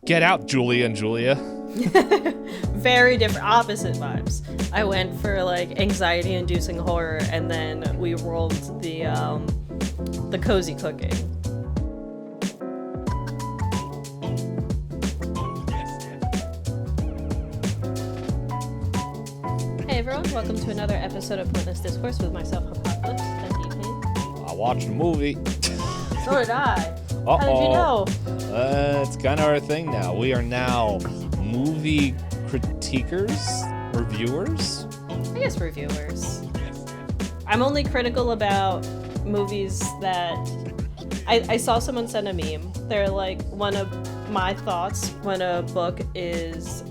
Get out, Julia and Julia. Very different, opposite vibes. I went for like anxiety-inducing horror, and then we rolled the cozy cooking. Hey everyone, welcome to another episode of Pointless Discourse with myself, Hoppocalypse, and Itisdpayne. I watched a movie. So did I. Uh-oh. How did you know? It's kind of our thing now. We are now movie critiquers, reviewers. I guess reviewers. I'm only critical about movies that... I saw someone send a meme. They're like, one of my thoughts when a book is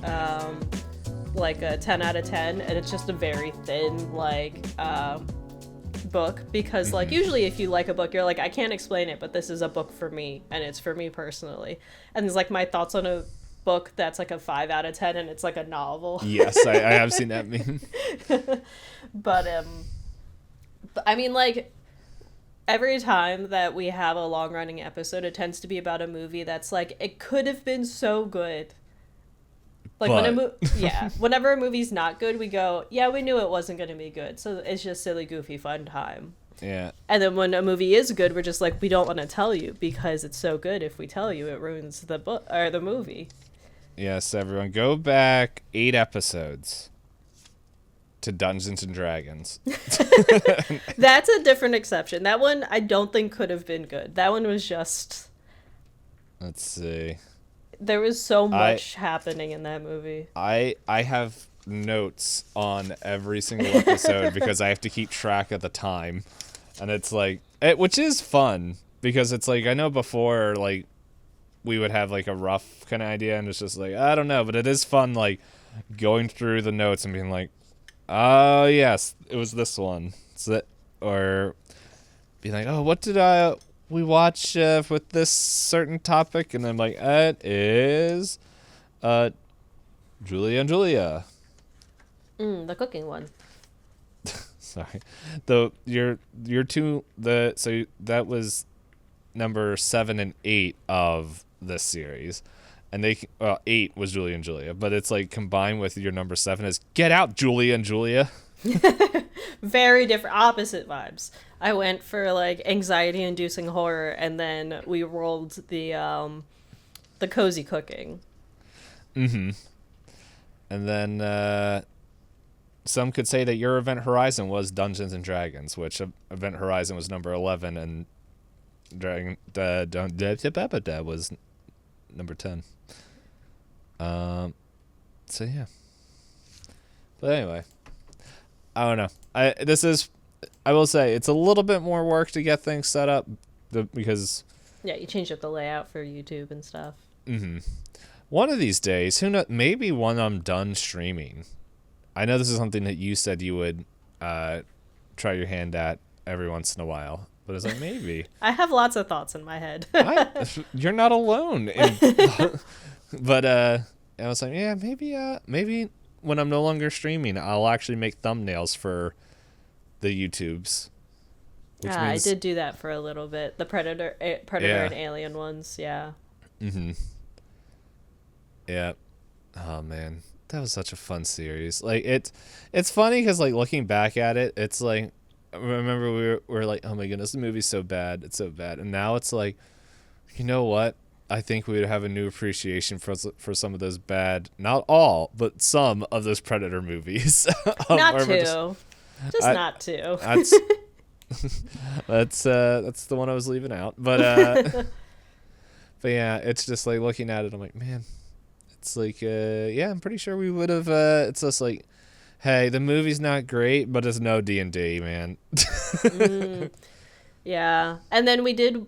like a 10 out of 10, and it's just a very thin, like, book, because like usually if you like a book, you're like, I can't explain it, but this is a book for me, and it's for me personally. And it's like my thoughts on a book that's like a 5 out of 10, and it's like a novel. Yes, I have seen that meme. But I mean, like, every time that we have a long running episode, it tends to be about a movie that's like, it could have been so good. Like, whenever a movie's not good, we go, yeah, we knew it wasn't going to be good. So it's just silly, goofy, fun time. Yeah. And then when a movie is good, we're just like, we don't want to tell you because it's so good. If we tell you, it ruins the book or the movie. Yes, everyone, go back 8 episodes to Dungeons and Dragons. That's a different exception. That one I don't think could have been good. That one was just... Let's see. There was so much happening in that movie. I have notes on every single episode because I have to keep track of the time. And it's like, which is fun because it's like, I know before, like, we would have like a rough kind of idea and it's just like, I don't know, but it is fun, like, going through the notes and being like, oh, yes, it was this one. Or be like, oh, what did we watch with this certain topic? And I'm like, it is Julia and Julia. The cooking one. Sorry. So that was number 7 and 8 of this series. And 8 was Julia and Julia, but it's like combined with your number 7 is Get Out, Julia and Julia. Very different, opposite vibes. I went for like anxiety-inducing horror, and then we rolled the cozy cooking. Mm-hmm. And then some could say that your Event Horizon was Dungeons and Dragons, which Event Horizon was number 11, and was number 10. So yeah. But anyway, I don't know. I will say it's a little bit more work to get things set up because yeah, you changed up the layout for YouTube and stuff. Mm-hmm. One of these days, who knows? Maybe when I'm done streaming. I know this is something that you said you would try your hand at every once in a while, but it's like maybe. I have lots of thoughts in my head. You're not alone. But I was like, yeah, maybe when I'm no longer streaming, I'll actually make thumbnails for the YouTubes. Which means... I did do that for a little bit. The Predator and Alien ones, yeah. Mm-hmm. Yeah. Oh man, that was such a fun series. Like it's funny because like looking back at it, it's like I remember we were like, oh my goodness, the movie's so bad, it's so bad, and now it's like, you know what? I think we would have a new appreciation for some of those bad, not all, but some of those Predator movies. Not two. Just not two. That's the one I was leaving out. But yeah, it's just like looking at it, I'm like, man, it's like, yeah, I'm pretty sure we would have, it's just like, hey, the movie's not great, but it's no D&D, man. Yeah. And then we did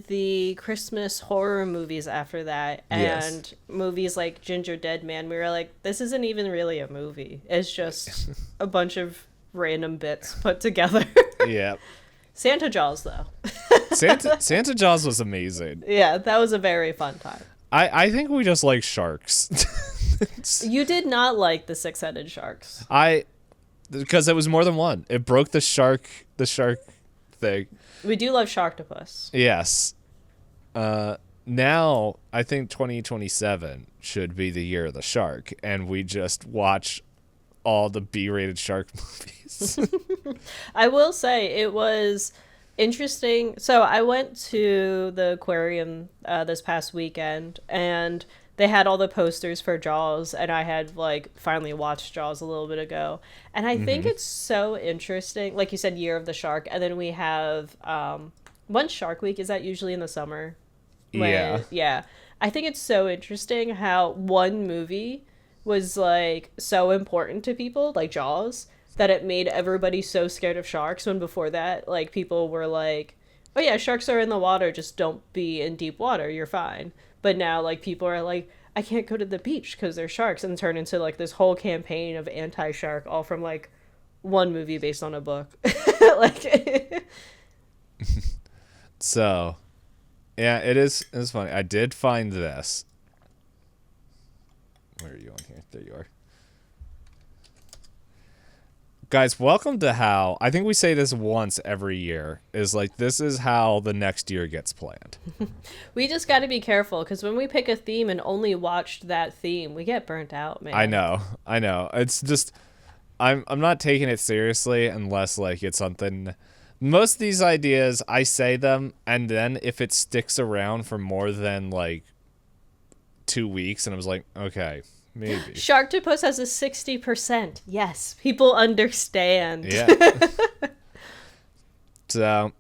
the Christmas horror movies after that, and yes. Movies like Ginger Dead Man. We were like, this isn't even really a movie. It's just a bunch of random bits put together. Yeah. Santa Jaws, though. Santa Jaws was amazing. Yeah, that was a very fun time. I think we just like sharks. You did not like the 6-headed sharks. Because it was more than one. It broke the shark thing. We do love Sharktopus. Yes. now I think 2027 should be the year of the shark, and we just watch all the B-rated shark movies. I will say it was interesting. So I went to the aquarium this past weekend, and they had all the posters for Jaws, and I had like finally watched Jaws a little bit ago, and I think it's so interesting. Like you said, Year of the Shark, and then we have one Shark Week. Is that usually in the summer? Yeah. I think it's so interesting how one movie was like so important to people, like Jaws, that it made everybody so scared of sharks, when before that, like, people were like, oh yeah, sharks are in the water, just don't be in deep water, you're fine. But now, like, people are like, I can't go to the beach because there's sharks, and turn into like this whole campaign of anti-shark, all from like one movie based on a book. Like So yeah, it's funny. I did find this. Where are you on here? There you are. Guys, welcome to how, I think we say this once every year, is like, this is how the next year gets planned. we just got to be careful, because when we pick a theme and only watched that theme, we get burnt out, man. I know. It's just, I'm not taking it seriously unless, like, it's something. Most of these ideas, I say them, and then if it sticks around for more than, like, 2 weeks, and I was like, okay, maybe. Sharktopus has a 60%. Yes, people understand. Yeah. So,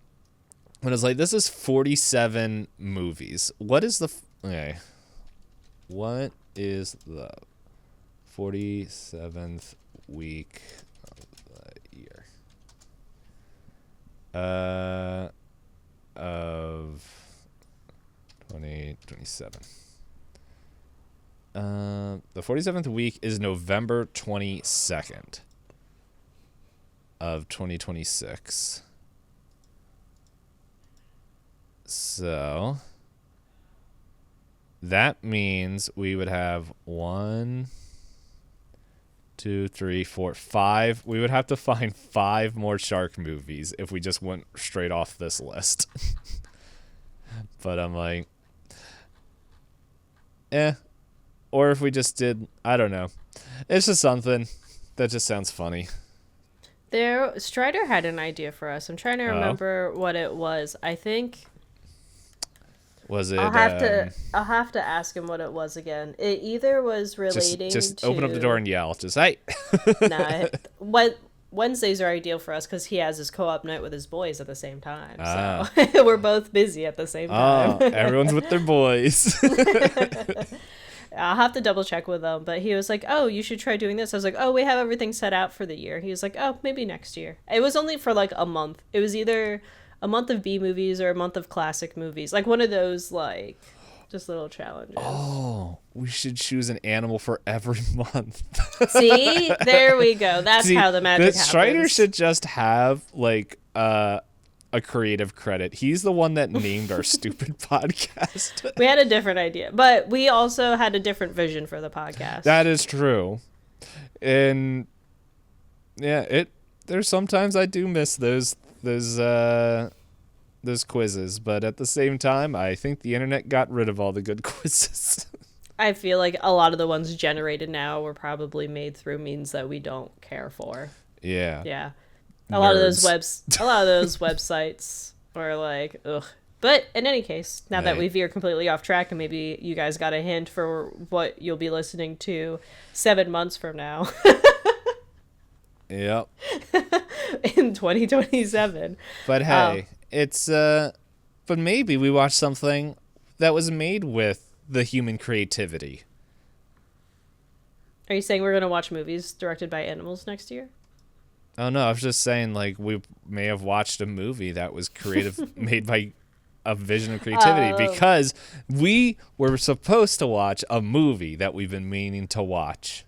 when it's like, this is 47 movies. What is the... Okay. What is the 47th week of the year? Of 2027. The 47th week is November 22nd of 2026. So that means we would have 1, 2, 3, 4, 5. We would have to find 5 more shark movies if we just went straight off this list. But I'm like, or if we just did, I don't know. It's just something that just sounds funny. Strider had an idea for us. I'm trying to remember what it was. I think... Was it? I'll have to ask him what it was again. It either was relating just to... open up the door and yell. Just, hey! Wednesdays are ideal for us because he has his co-op night with his boys at the same time. So we're both busy at the same time. Everyone's with their boys. I'll have to double check with him, but he was like, oh, you should try doing this. I was like, oh, we have everything set out for the year. He was like, oh, maybe next year. It was only for like a month. It was either a month of B movies or a month of classic movies. Like one of those, like, just little challenges. Oh, we should choose an animal for every month. See? There we go. That's how the magic happens. Strider should just have, like, a creative credit. He's the one that named our stupid podcast. We had a different idea, but we also had a different vision for the podcast. That is true. And yeah, there's sometimes I do miss those quizzes, but at the same time, I think the internet got rid of all the good quizzes. I feel like a lot of the ones generated now were probably made through means that we don't care for. Yeah. Yeah. A lot of those websites are like, ugh. But in any case, now that we veer completely off track, and maybe you guys got a hint for what you'll be listening to 7 months from now. Yep. In 2027. But hey, but maybe we watched something that was made with the human creativity. Are you saying we're going to watch movies directed by animals next year? Oh, no, I was just saying, like, we may have watched a movie that was made by a vision of creativity, because we were supposed to watch a movie that we've been meaning to watch.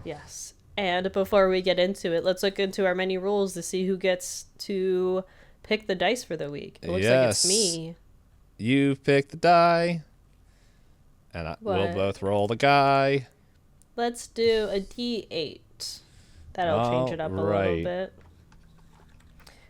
Yes. And before we get into it, let's look into our many rules to see who gets to pick the dice for the week. It looks like it's me. You pick the die, and we'll both roll the guy. Let's do a D8. That'll change it up a little bit.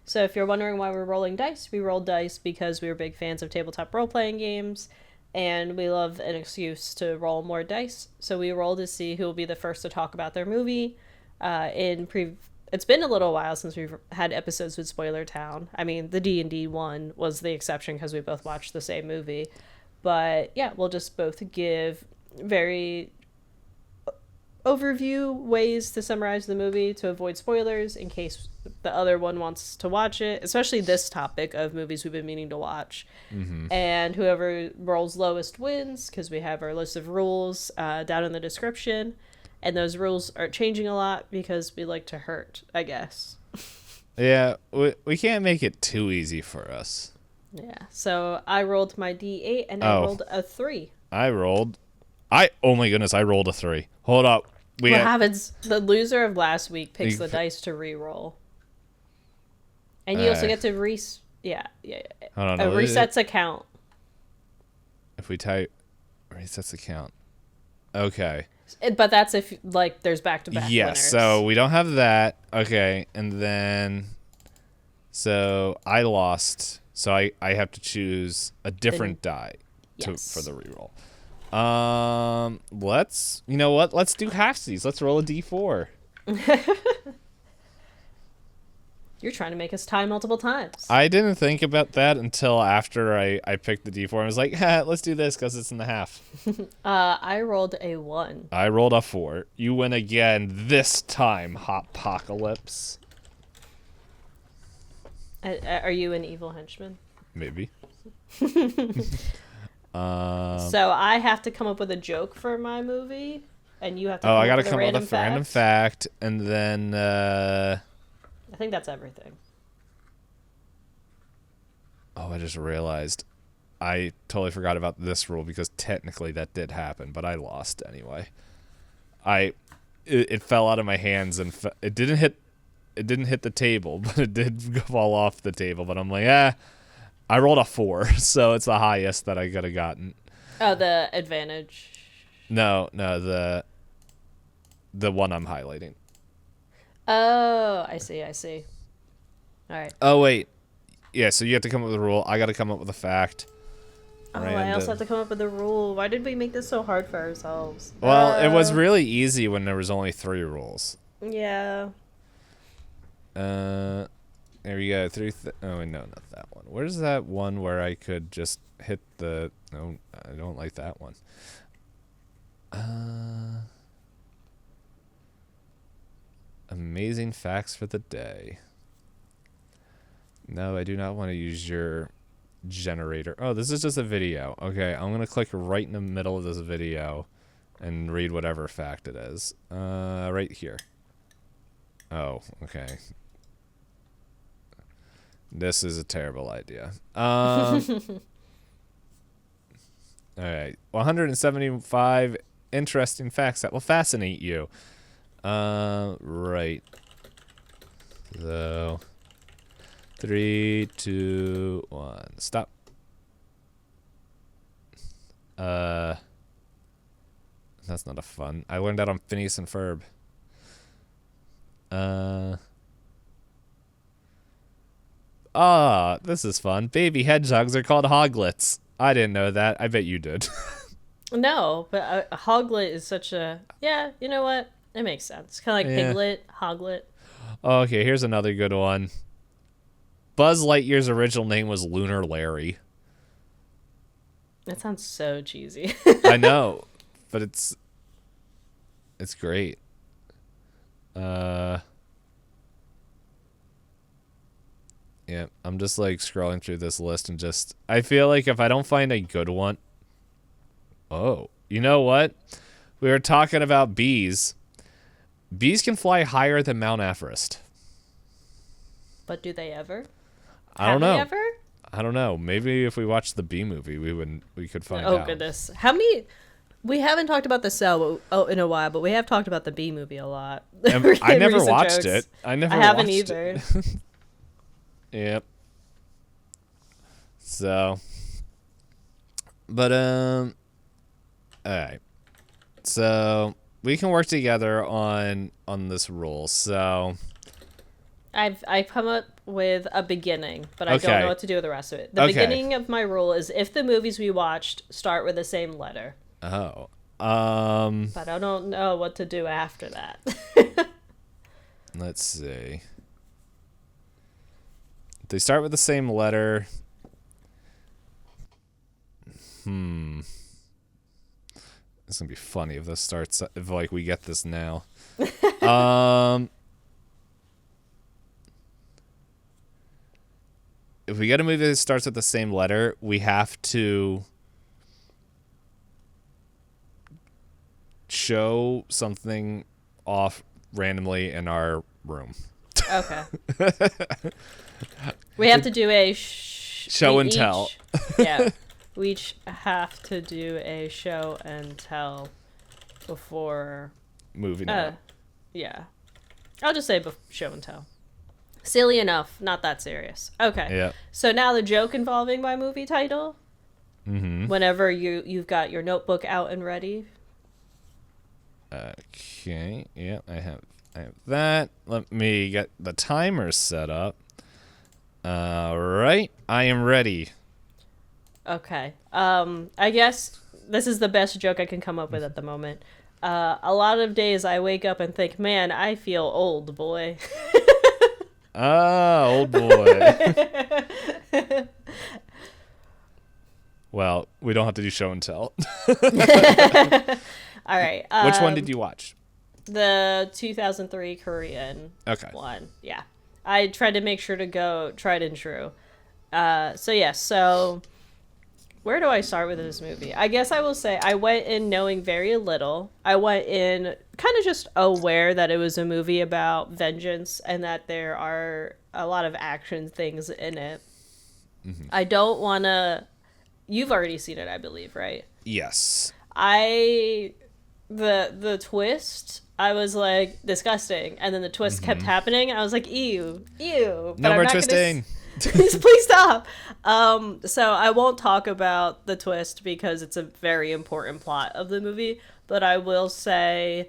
So if you're wondering why we're rolling dice, we roll dice because we were big fans of tabletop role-playing games. and we love an excuse to roll more dice. So we roll to see who will be the first to talk about their movie. It's been a little while since we've had episodes with Spoiler Town. I mean, the D&D one was the exception because we both watched the same movie. But yeah, we'll just both give very overview ways to summarize the movie to avoid spoilers in case the other one wants to watch it, especially this topic of movies we've been meaning to watch. And whoever rolls lowest wins, because we have our list of rules down in the description, and those rules are changing a lot because we like to hurt, I guess. Yeah, we can't make it too easy for us. Yeah, so I rolled my D8 and I rolled a 3. Oh my goodness, I rolled a 3. Hold up. What happens? The loser of last week picks the dice to re-roll. And you also get to yeah. Hold on, resets a count. If we type resets a count. Okay. But that's if like there's back-to-back winners. So we don't have that. Okay, and then so I lost. So I have to choose a different die for the reroll. You know what? Let's do halfsies. Let's roll a d4. You're trying to make us tie multiple times. I didn't think about that until after I picked the d4. I was like, let's do this because it's in the half. I rolled a 1. I rolled a 4. You win again this time, Hoppocalypse. Are you an evil henchman? Maybe. So I have to come up with a joke for my movie, and you have to. I gotta come up with a random fact, and then. I think that's everything. I just realized, I totally forgot about this rule because technically that did happen, but I lost anyway. It fell out of my hands and it didn't hit the table, but it did fall off the table. But I'm like, I rolled a 4, so it's the highest that I could have gotten. Oh, the advantage. No, the one I'm highlighting. Oh, I see. All right. Oh wait, yeah. So you have to come up with a rule. I got to come up with a fact. I also have to come up with a rule. Why did we make this so hard for ourselves? Well, it was really easy when there was only 3 rules. Yeah. There we go. Oh, no, not that one. Where's that one where I could just hit the... No, I don't like that one. Amazing facts for the day. No, I do not want to use your generator. Oh, this is just a video. Okay, I'm going to click right in the middle of this video and read whatever fact it is. Right here. Oh, okay. This is a terrible idea. All right. 175 interesting facts that will fascinate you. Right. So, 3, 2, 1. Stop. That's not a fun. I learned that on Phineas and Ferb. This is fun. Baby hedgehogs are called hoglets. I didn't know that. I bet you did. No, but a hoglet is such a... Yeah, you know what? It makes sense. Kind of like piglet, hoglet. Okay, here's another good one. Buzz Lightyear's original name was Lunar Larry. That sounds so cheesy. I know, but it's great. Yeah, I'm just like scrolling through this list and just... I feel like if I don't find a good one... Oh, you know what? We were talking about bees. Bees can fly higher than Mount Everest. But do they ever? I don't know. Have they ever? I don't know. Maybe if we watched the Bee Movie, we could find out. Oh goodness, how many? We haven't talked about the Cell in a while, but we have talked about the Bee Movie a lot. I never watched it. I haven't either. Yep. So, but all right. So we can work together on this rule. So I've come up with a beginning, but I don't Okay. know what to do with the rest of it. The Okay. beginning of my rule is if the movies we watched start with the same letter. Oh. But I don't know what to do after that. Let's see. They start with the same letter. It's gonna be funny if this starts if like we get this now. If we get a movie that starts with the same letter, we have to show something off randomly in our room. Okay. We have to do a show and tell. Yeah. We each have to do a show and tell before Moving on. Yeah. I'll just say show and tell. Silly enough, not that serious. Okay. Yeah. So now the joke involving my movie title. Mm-hmm. Whenever you've got your notebook out and ready. Okay. Yeah, I have that. Let me get the timer set up. All right. I am ready. Okay. I guess this is the best joke I can come up with at the moment. A lot of days I wake up and think, man, I feel old, boy. Ah, old boy. Well, we don't have to do show and tell. All right. Which one did you watch? The 2003 Korean one. Yeah. I tried to make sure to go tried and true. So where do I start with this movie? I guess I will say I went in knowing very little. I went in kind of just aware that it was a movie about vengeance and that there are a lot of action things in it. Mm-hmm. I don't want to... You've already seen it, I believe, right? Yes. The twist, I was like, disgusting. And then the twist kept happening, and I was like, ew. But no more twisting. Please stop. So I won't talk about the twist because it's a very important plot of the movie. But I will say,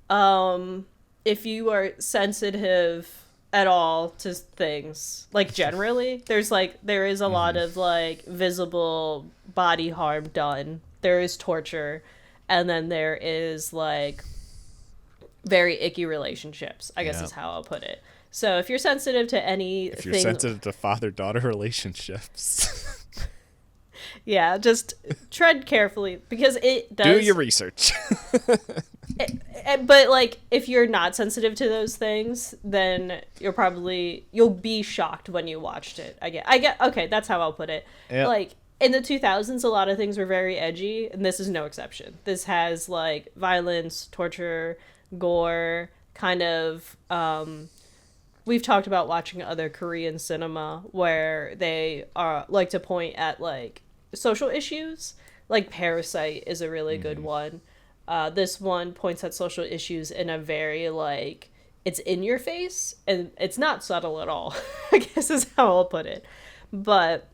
if you are sensitive at all to things, like generally, there is a lot of like visible body harm done. There is torture, and then there is like very icky relationships, I guess is how I'll put it. So if you're sensitive to anything... If you're sensitive to father-daughter relationships... Yeah, just tread carefully, because it does... Do your research. But, like, if you're not sensitive to those things, then you'll be shocked when you watched it. Okay, that's how I'll put it. Yep. Like, in the 2000s, a lot of things were very edgy, and this is no exception. This has, like, violence, torture, gore, kind of... We've talked about watching other Korean cinema where they like to point at, like, social issues. Like, Parasite is a really good one. This one points at social issues in a very, like, it's in your face, and it's not subtle at all, I guess is how I'll put it. But,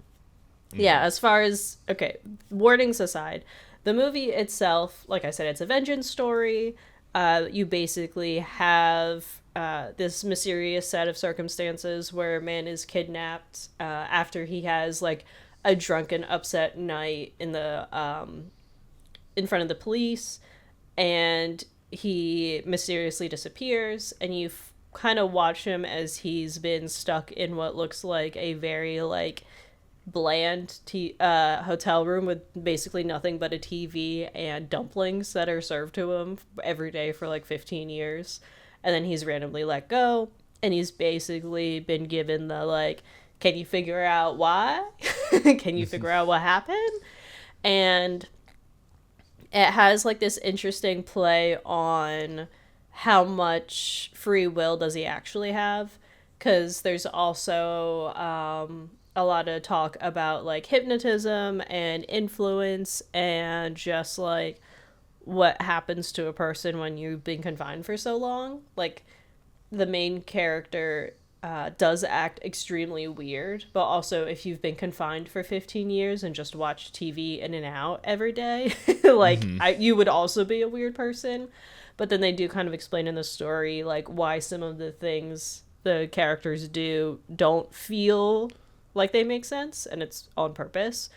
yeah, as far as, warnings aside, the movie itself, like I said, it's a vengeance story. You basically have this mysterious set of circumstances where a man is kidnapped after he has, like, a drunken, upset night in front of the police, and he mysteriously disappears, and you kind of watch him as he's been stuck in what looks like a very, like, bland hotel room with basically nothing but a TV and dumplings that are served to him every day for, like, 15 years. And then he's randomly let go, and he's basically been given the, like, can you figure out why? Can you figure out what happened? And it has, like, this interesting play on how much free will does he actually have, because there's also a lot of talk about, like, hypnotism and influence and just, like, what happens to a person when you've been confined for so long. Like, the main character does act extremely weird, but also if you've been confined for 15 years and just watch TV in and out every day, like, you would also be a weird person. But then they do kind of explain in the story, like, why some of the things the characters do don't feel like they make sense, and it's on purpose.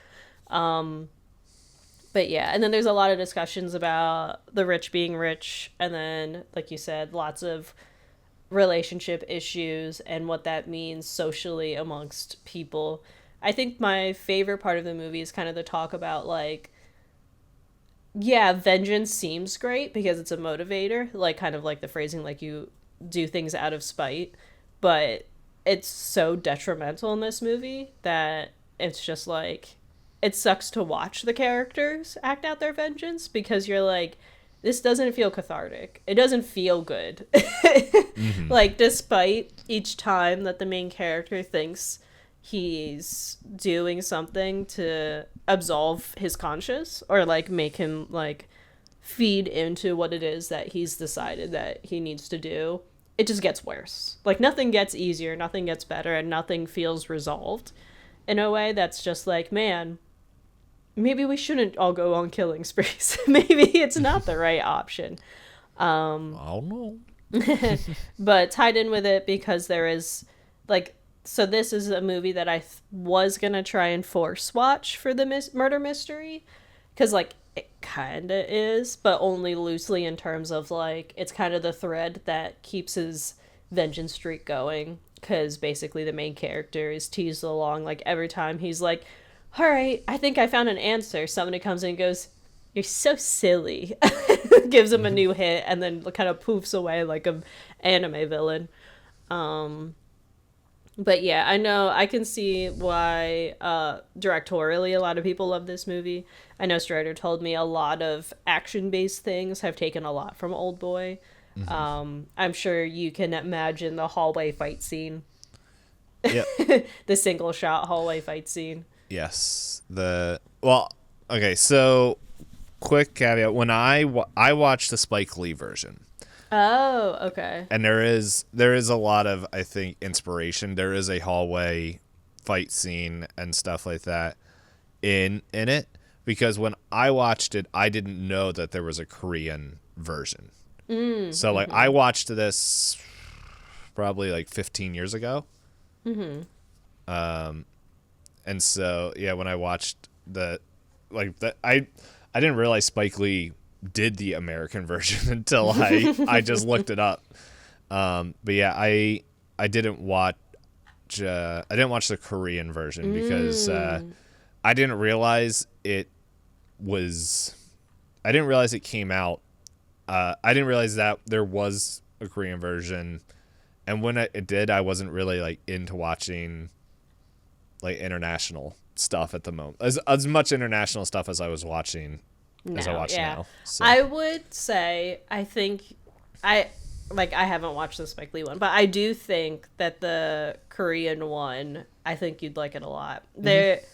But yeah, and then there's a lot of discussions about the rich being rich, and then, like you said, lots of relationship issues and what that means socially amongst people. I think my favorite part of the movie is kind of the talk about, like, yeah, vengeance seems great because it's a motivator, like, kind of like the phrasing, like, you do things out of spite, but it's so detrimental in this movie that it's just like, it sucks to watch the characters act out their vengeance, because you're like, this doesn't feel cathartic. It doesn't feel good. Mm-hmm. Like, despite each time that the main character thinks he's doing something to absolve his conscience, or, like, make him, like, feed into what it is that he's decided that he needs to do, it just gets worse. Like, nothing gets easier, nothing gets better, and nothing feels resolved in a way that's just like, man, maybe we shouldn't all go on killing sprees. Maybe it's not the right option. I don't know. But tied in with it, because there is, like, so this is a movie that I was gonna try and force watch for the murder mystery, because, like, it kind of is, but only loosely, in terms of, like, it's kind of the thread that keeps his vengeance streak going, because basically the main character is teased along, like, every time he's like, all right, I think I found an answer, somebody comes in and goes, you're so silly. Gives him a new hit, and then kind of poofs away like an anime villain. But yeah, I know, I can see why directorially a lot of people love this movie. I know Strider told me a lot of action-based things have taken a lot from Oldboy. Mm-hmm. I'm sure you can imagine the hallway fight scene. Yep. The single-shot hallway fight scene. Yes. Okay, so quick caveat. When I watched the Spike Lee version. Oh, okay. And there is a lot of, I think, inspiration. There is a hallway fight scene and stuff like that in it, because when I watched it, I didn't know that there was a Korean version. So, like, I watched this probably like 15 years ago. Mm-hmm. And so, yeah, when I watched I didn't realize Spike Lee did the American version until I just looked it up. But yeah, I didn't watch the Korean version because I didn't realize it came out. I didn't realize that there was a Korean version, and when it did, I wasn't really, like, into watching, like, international stuff at the moment, as much international stuff as I was watching as I watch now. So. I would say, I think I haven't watched the Spike Lee one, but I do think that the Korean one, I think you'd like it a lot. Mm-hmm.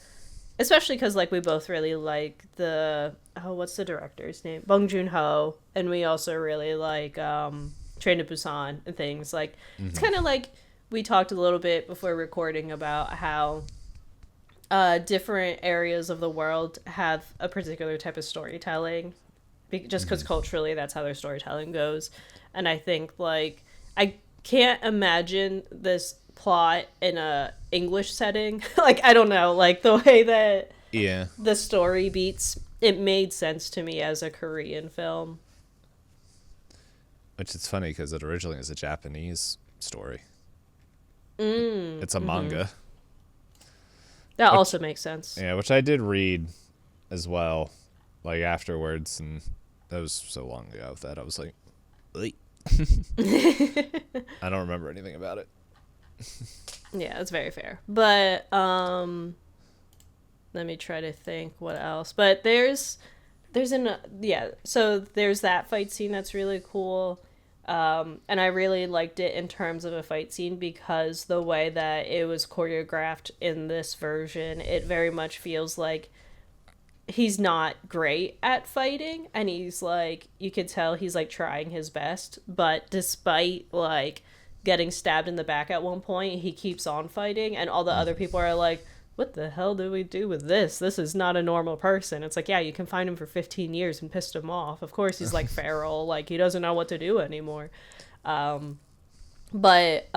Especially because, like, we both really like what's the director's name? Bong Joon-ho, and we also really like Train to Busan and things. Like, it's kind of like we talked a little bit before recording about how different areas of the world have a particular type of storytelling, just because culturally that's how their storytelling goes. And I think, like, I can't imagine this plot in a English setting. Like, I don't know, like, the way that the story beats, it made sense to me as a Korean film. Which is funny because it originally is a Japanese story. It's a manga. That also makes sense. Yeah, which I did read as well, like, afterwards, and that was so long ago that I was like, I don't remember anything about it. Yeah, that's very fair. But let me try to think what else. But there's so there's that fight scene that's really cool. And I really liked it in terms of a fight scene because the way that it was choreographed in this version, it very much feels like he's not great at fighting, and he's, like, you could tell he's, like, trying his best, but despite, like, getting stabbed in the back at one point, he keeps on fighting, and all the other people are like, what the hell do we do with this? This is not a normal person. It's like, yeah, you confined him for 15 years and pissed him off. Of course he's, like, feral. Like, he doesn't know what to do anymore. But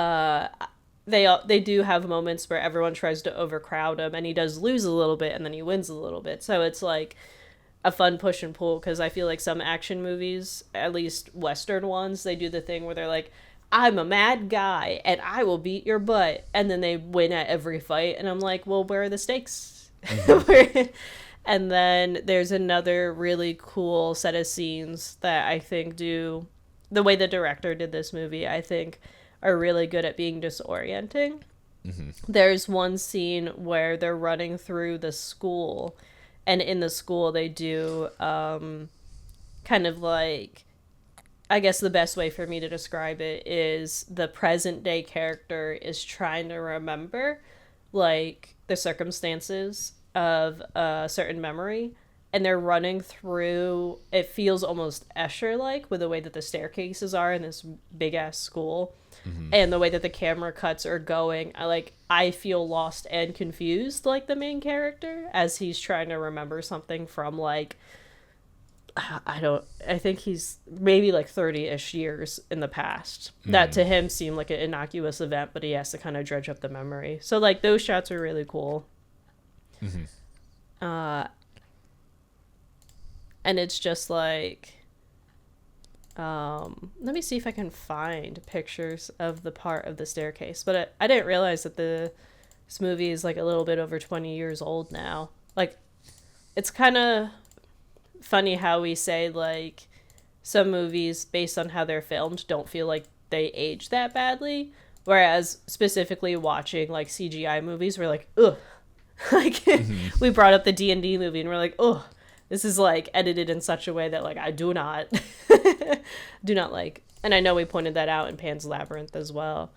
they do have moments where everyone tries to overcrowd him, and he does lose a little bit, and then he wins a little bit. So it's like a fun push and pull, because I feel like some action movies, at least Western ones, they do the thing where they're like, I'm a mad guy and I will beat your butt, and then they win at every fight, and I'm like, well, where are the stakes? And then there's another really cool set of scenes that I think do the way the director did this movie, I think are really good at being disorienting. There's one scene where they're running through the school, and in the school they do kind of like, I guess the best way for me to describe it is the present day character is trying to remember like the circumstances of a certain memory, and they're running through, it feels almost Escher like with the way that the staircases are in this big ass school. And the way that the camera cuts are going, I feel lost and confused like the main character as he's trying to remember something from like, I think he's maybe like 30-ish years in the past. That to him seemed like an innocuous event, but he has to kind of dredge up the memory. So like those shots are really cool. And it's just like, let me see if I can find pictures of the part of the staircase. But I didn't realize that this movie is like a little bit over 20 years old now. Like, it's kind of funny how we say like some movies based on how they're filmed don't feel like they age that badly, whereas specifically watching like CGI movies, we're like, ugh. Like we brought up the D&D movie and we're like, ugh, this is like edited in such a way that like I do not do not like. And I know we pointed that out in Pan's Labyrinth as well.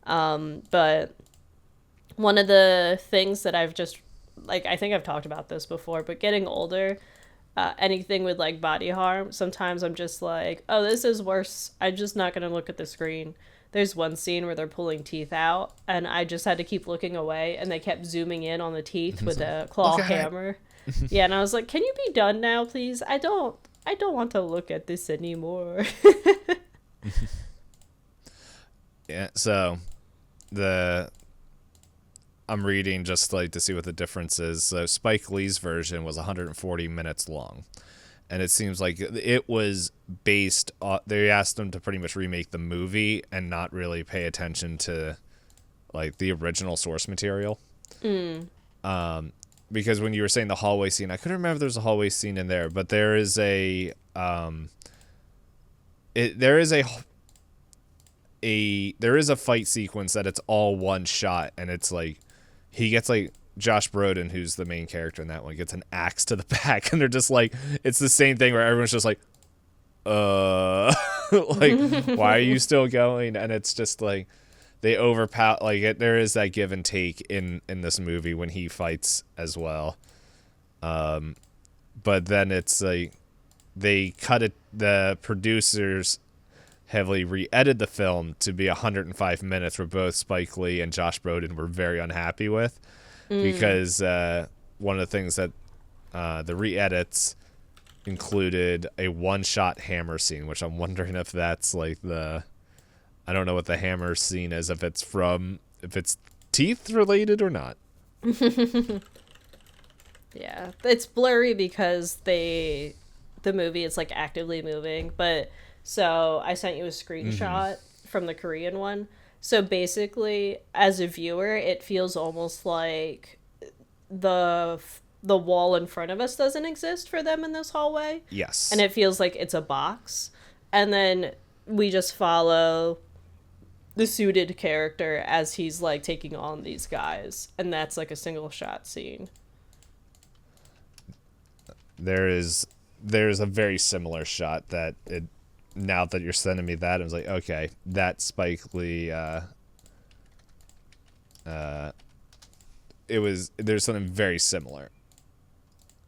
But one of the things that I've just, like, I think I've talked about this before, but getting older, anything with like body harm, sometimes I'm just like, oh, this is worse. I'm just not going to look at the screen. There's one scene where they're pulling teeth out, and I just had to keep looking away, and they kept zooming in on the teeth with a claw hammer. Yeah, and I was like, can you be done now, please? I don't want to look at this anymore. Yeah, so I'm reading just like to see what the difference is. So Spike Lee's version was 140 minutes long. And it seems like it was based on, they asked them to pretty much remake the movie and not really pay attention to like the original source material. Because when you were saying the hallway scene, I couldn't remember if there's a hallway scene in there, but there is a fight sequence that it's all one shot, and it's like he gets like Josh Brolin, who's the main character in that one, gets an axe to the back, and they're just like, it's the same thing where everyone's just like, like, why are you still going? And it's just like they overpower, like there is that give and take in this movie when he fights as well. But then it's like they cut it, the producers heavily re-edited the film to be 105 minutes, where both Spike Lee and Josh Brolin were very unhappy with. Because one of the things that the re-edits included a one-shot hammer scene, which I'm wondering if that's like I don't know what the hammer scene is, if it's teeth related or not. Yeah, it's blurry because the movie is like actively moving, but so I sent you a screenshot from the Korean one. So basically, as a viewer, it feels almost like the wall in front of us doesn't exist for them in this hallway. Yes. And it feels like it's a box. And then we just follow the suited character as he's like taking on these guys. And that's like a single shot scene. There's a very similar shot that now that you're sending me that, I was like, okay, that Spike Lee, there's something very similar.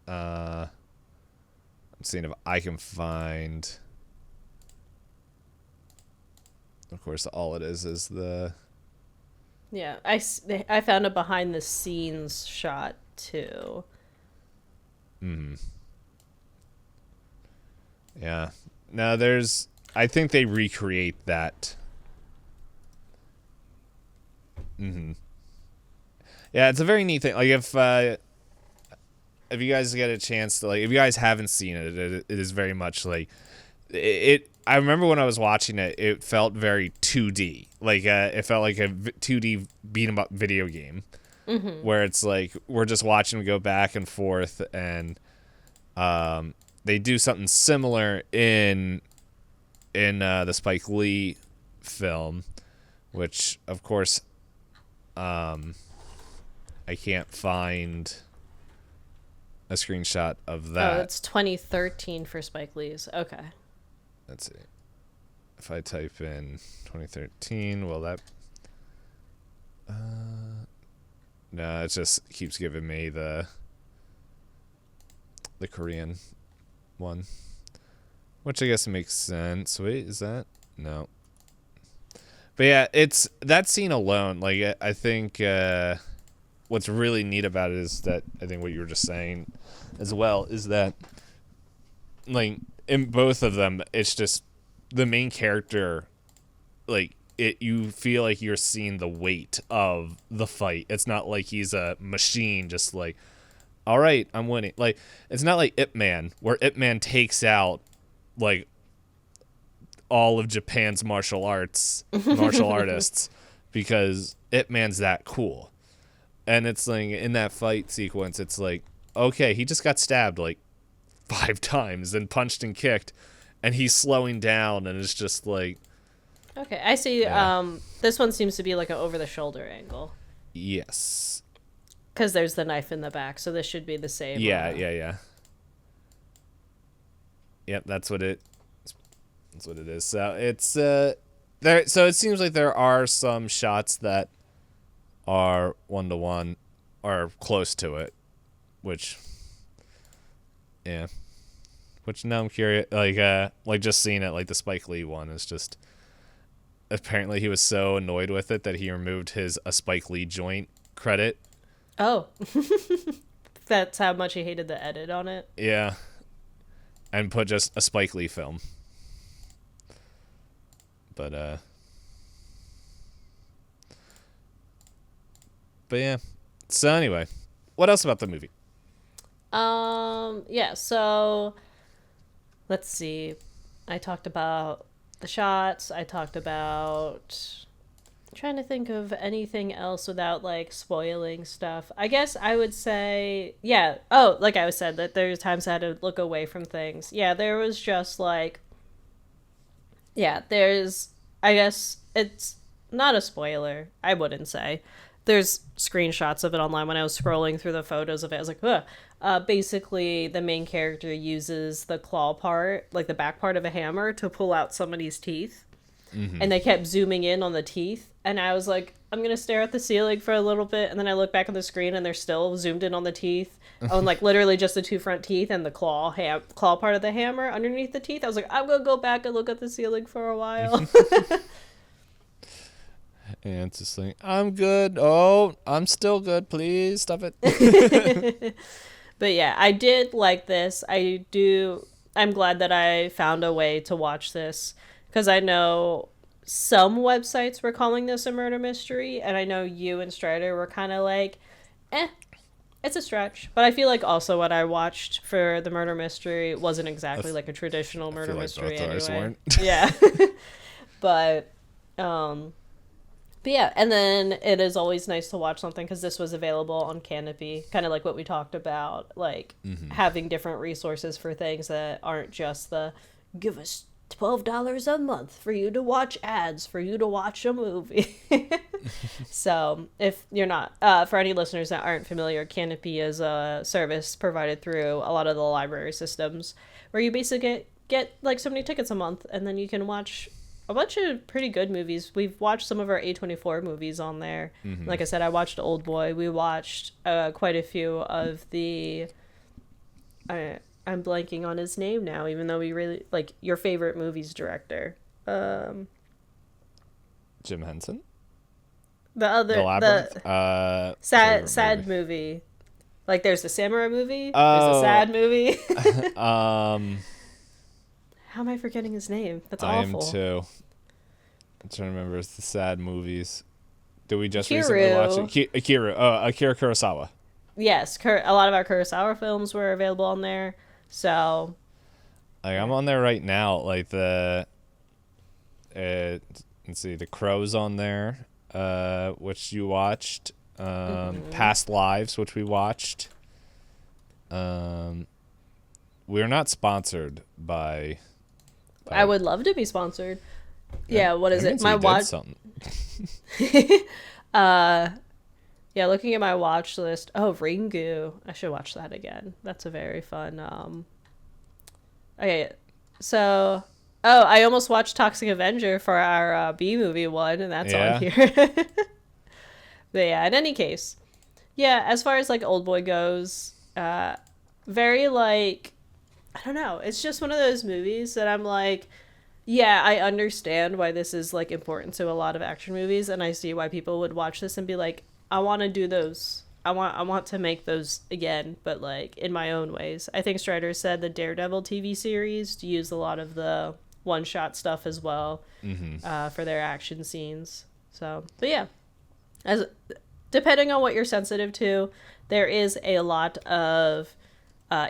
I'm seeing if I can find, of course, all it is the... Yeah, I found a behind the scenes shot too. Yeah. Now I think they recreate that Mm-hmm. Yeah, it's a very neat thing. Like if you guys get a chance to, like, if you guys haven't seen it, it is very much like it. I remember when I was watching it, it felt very 2D. Like it felt like a 2D beat 'em up video game, where it's like we're just watching them go back and forth, and they do something similar in the Spike Lee film, which of course I can't find a screenshot of that. Oh, it's 2013 for Spike Lee's. Okay. Let's see. If I type in 2013, will that... no, it just keeps giving me the Korean one. Which I guess makes sense. Wait, is that? No. But yeah, it's that scene alone. Like, I think what's really neat about it is that, I think what you were just saying as well, is that, like, in both of them, it's just the main character, like, you feel like you're seeing the weight of the fight. It's not like he's a machine just like, all right, I'm winning. Like, it's not like Ip Man, where Ip Man takes out, like, all of Japan's martial artists, because Ip Man's that cool. And it's like, in that fight sequence, it's like, okay, he just got stabbed like 5 times and punched and kicked, and he's slowing down, and it's just like... Okay, I see. Yeah. This one seems to be like an over-the-shoulder angle. Yes. Because there's the knife in the back, so this should be the same. Yeah. Yep, that's what it is. So it's there. So it seems like there are some shots that are 1-to-1 or close to it, which, yeah. Which now I'm curious, like just seeing it, like the Spike Lee one is just, apparently he was so annoyed with it that he removed his A Spike Lee Joint credit. Oh. That's how much he hated the edit on it? Yeah. And put just a Spike Lee film. But yeah. So anyway, what else about the movie? Yeah, so let's see. I talked about the shots. I talked about... I'm trying to think of anything else without, like, spoiling stuff. I guess I would say... Yeah. Oh, like I said, that there's times I had to look away from things. Yeah, there was just, like... Yeah, there's... I guess it's not a spoiler, I wouldn't say. There's screenshots of it online. When I was scrolling through the photos of it, I was like, ugh. Basically, the main character uses the claw part, like the back part of a hammer, to pull out somebody's teeth. Mm-hmm. And they kept zooming in on the teeth. And I was like, I'm going to stare at the ceiling for a little bit. And then I look back on the screen and they're still zoomed in on the teeth. On, like, literally just the 2 front teeth and the claw part of the hammer underneath the teeth. I was like, I'm going to go back and look at the ceiling for a while. And it's just like, I'm good. Oh, I'm still good. Please stop it. But yeah, I did like this. I'm glad that I found a way to watch this, because I know some websites were calling this a murder mystery, and I know you and Strider were kind of like, it's a stretch. But I feel like also what I watched for the murder mystery wasn't exactly like a traditional murder mystery anyway. Yeah. But yeah, and then it is always nice to watch something, because this was available on Canopy, kind of like what we talked about, like having different resources for things that aren't just the give us $12 a month for you to watch ads, for you to watch a movie. So if you're not, for any listeners that aren't familiar, Canopy is a service provided through a lot of the library systems, where you basically get like so many tickets a month, and then you can watch a bunch of pretty good movies. We've watched some of our A24 movies on there. Mm-hmm. Like I said, I watched Old Boy. We watched quite a few of the... I'm blanking on his name now, even though we really... Like, your favorite movies director. Jim Henson? The other... The Labyrinth? Sad movie. Like, there's the samurai movie. There's the sad movie. How am I forgetting his name? That's awful. I am too. I'm trying to remember. It's the sad movies. Did we just recently watch it? Akira Kurosawa. Yes, a lot of our Kurosawa films were available on there. So, like, I'm on there right now. Like let's see, The Crow's on there, which you watched. Past Lives, which we watched. We're not sponsored by. I would love to be sponsored. Yeah, what is it? My watch. Yeah, looking at my watch list. Oh, Ringu. I should watch that again. That's a very fun. Okay, so I almost watched Toxic Avenger for our B movie one, and that's on here. But yeah, in any case, yeah. As far as like Oldboy goes, very like, I don't know. It's just one of those movies that I'm like, yeah, I understand why this is like important to a lot of action movies, and I see why people would watch this and be like, I want to do those. I want to make those again, but like in my own ways. I think Strider said the Daredevil TV series used a lot of the one-shot stuff as well for their action scenes. So, but yeah, as depending on what you're sensitive to, there is a lot of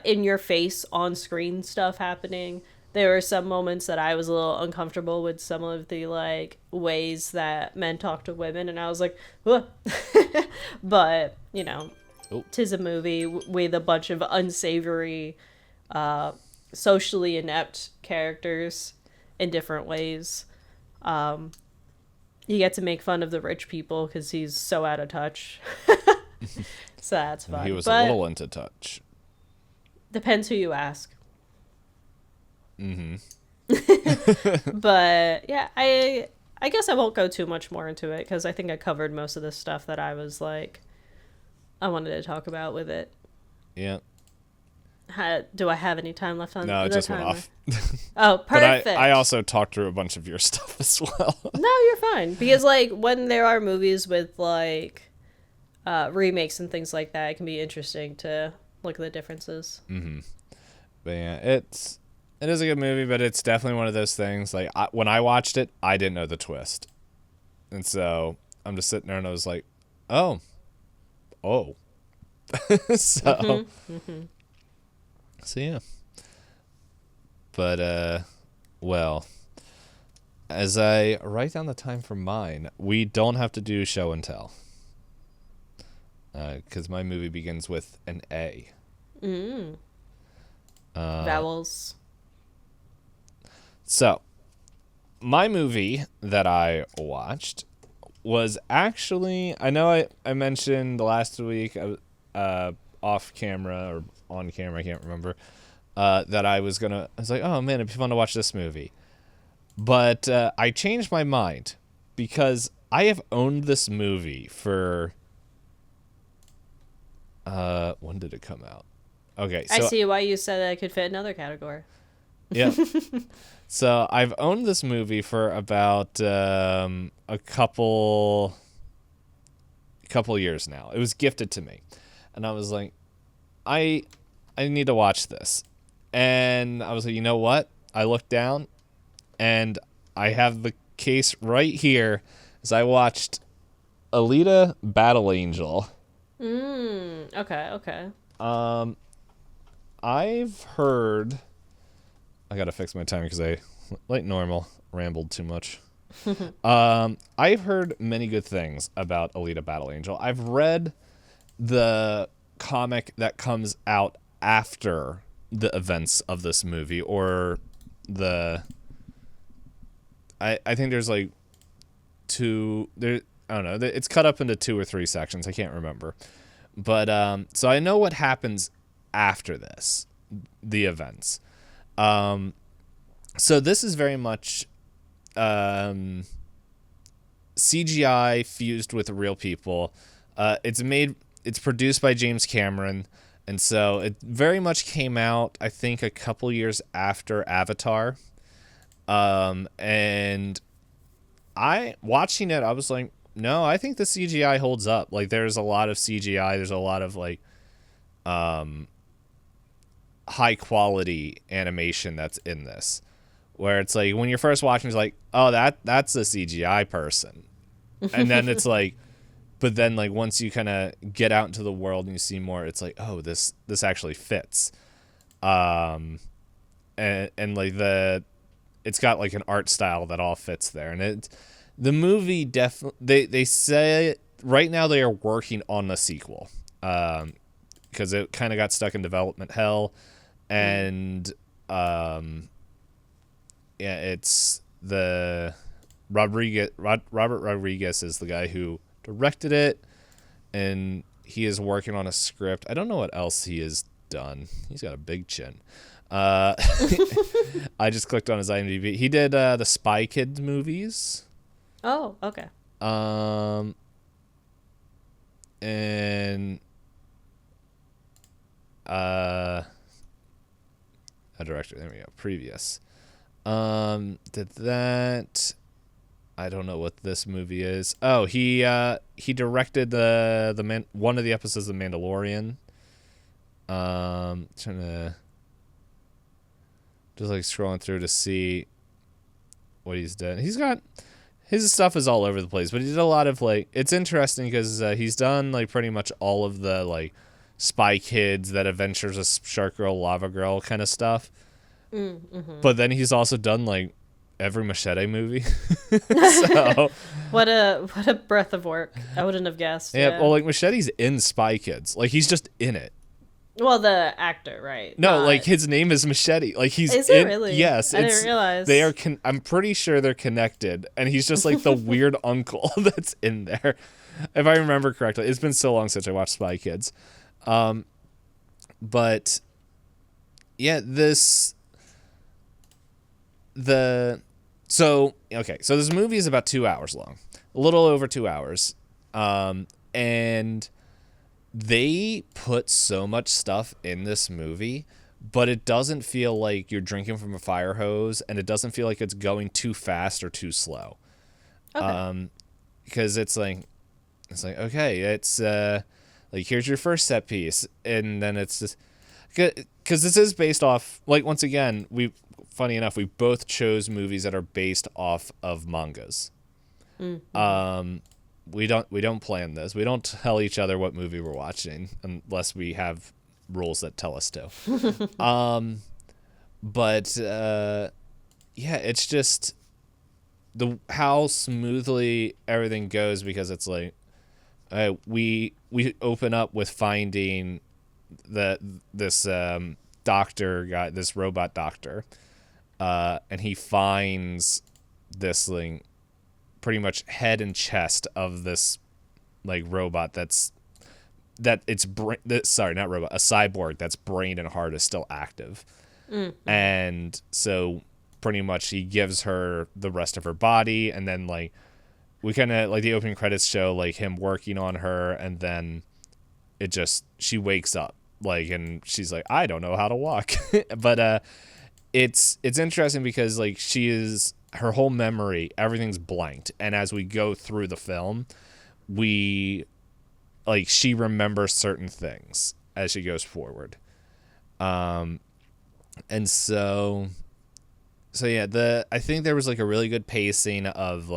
in-your-face on-screen stuff happening. There were some moments that I was a little uncomfortable with some of the like ways that men talk to women, and I was like, but you know, tis a movie with a bunch of unsavory, socially inept characters in different ways. You get to make fun of the rich people because he's so out of touch. So that's fun. He was a little into touch. Depends who you ask. But yeah, I guess I won't go too much more into it because I think I covered most of the stuff that I was like I wanted to talk about with it. Yeah. Do I have any time left on? No, it just went off. Oh, perfect. But I also talked through a bunch of your stuff as well. No, you're fine, because like when there are movies with like remakes and things like that, it can be interesting to look at the differences. But yeah, it is a good movie, but it's definitely one of those things. Like when I watched it, I didn't know the twist, and so I'm just sitting there and I was like, oh. So yeah. But well, as I write down the time for mine, we don't have to do show and tell, because my movie begins with an A. Vowels. So, my movie that I watched was actually, I know I mentioned last week, off camera or on camera, I can't remember, that I was like, oh man, it'd be fun to watch this movie. But I changed my mind because I have owned this movie for, when did it come out? Okay, so I see why you said I could fit another category. Yeah. So I've owned this movie for about a couple years now. It was gifted to me, and I was like, I need to watch this. And I was like, you know what? I looked down, and I have the case right here as I watched Alita Battle Angel. Okay. I've heard... I gotta fix my timing because I, like normal, rambled too much. I've heard many good things about Alita Battle Angel. I've read the comic that comes out after the events of this movie, or I think there's like I don't know, it's cut up into 2 or 3 sections, I can't remember. But so I know what happens after this, the events. So this is very much CGI fused with real people. It's produced by James Cameron, and so it very much came out, I think, a couple years after Avatar. And watching it, I was like, no, I think the CGI holds up. Like, there's a lot of CGI, there's a lot of like high quality animation that's in this, where it's like when you're first watching, it's like, oh, that's a CGI person, and then it's like, but then like once you kind of get out into the world and you see more, it's like, oh, this actually fits. And like it's got like an art style that all fits there, and the movie definitely they say right now they are working on a sequel, because it kind of got stuck in development hell, and it's the Robert Rodriguez is the guy who directed it, and he is working on a script. I don't know what else he has done. He's got a big chin. I just clicked on his IMDb. He did the Spy Kids movies. Oh, okay. And a director. There we go. Previous. Did that. I don't know what this movie is. Oh, he directed one of the episodes of The Mandalorian. Trying to just like scrolling through to see what he's done. He's got his stuff is all over the place, but he did a lot of like. It's interesting because he's done like pretty much all of the like Spy Kids, That Adventures of Shark Girl, Lava Girl kind of stuff. Mm-hmm. But then he's also done like every Machete movie. So what a breadth of work. I wouldn't have guessed. yeah, well, like Machete's in Spy Kids. Like he's just in it. Well, the actor, right? No, like his name is Machete. Like he's Is it really? Yes, I didn't realize. They are. I'm pretty sure they're connected, and he's just like the weird uncle that's in there, if I remember correctly. It's been so long since I watched Spy Kids, but yeah, so this movie is about 2 hours long, a little over 2 hours, and they put so much stuff in this movie, but it doesn't feel like you're drinking from a fire hose, and it doesn't feel like it's going too fast or too slow. Okay. Because it's like okay, it's like here's your first set piece, and then it's just because this is based off, like, once again, funny enough, we both chose movies that are based off of mangas. Mm-hmm. We don't plan this. We don't tell each other what movie we're watching unless we have rules that tell us to. But yeah, it's just how smoothly everything goes, because it's like we open up with finding this doctor guy, this robot doctor, and he finds this like pretty much head and chest of this like robot a cyborg that's brain and heart is still active. Mm-hmm. And so pretty much he gives her the rest of her body, and then like we kind of like the opening credits show like him working on her, and then she wakes up like, and she's like, I don't know how to walk. But it's interesting because like her whole memory, everything's blanked, and as we go through the film, she remembers certain things as she goes forward. And so yeah, I think there was like a really good pacing of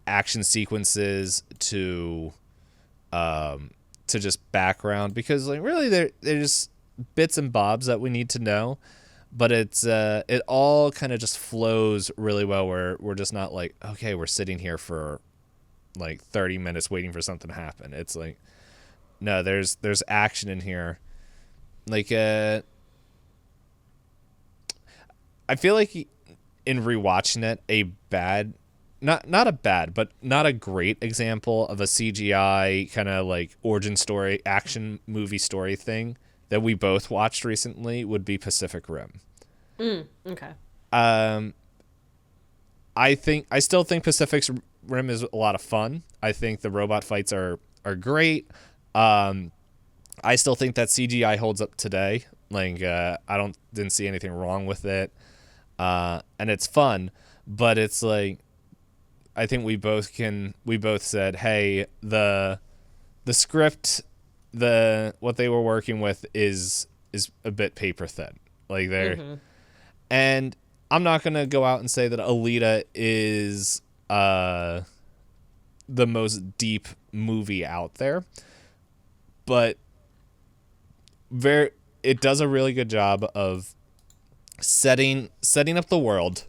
action sequences to just background, because like really they're just bits and bobs that we need to know. But it all kind of just flows really well, where we're just not like, okay, we're sitting here for like 30 minutes waiting for something to happen. It's like, no, there's action in here. Like I feel like in rewatching it, not a great example of a CGI kind of like origin story, action movie story thing that we both watched recently would be Pacific Rim. Okay. I still think Pacific Rim is a lot of fun. I think the robot fights are great. I still think that CGI holds up today. Like I didn't see anything wrong with it. And it's fun, but it's like I think we both said, hey, the script, what they were working with is a bit paper thin. Like they're, mm-hmm. And I'm not gonna go out and say that Alita is the most deep movie out there, but it does a really good job of setting up the world,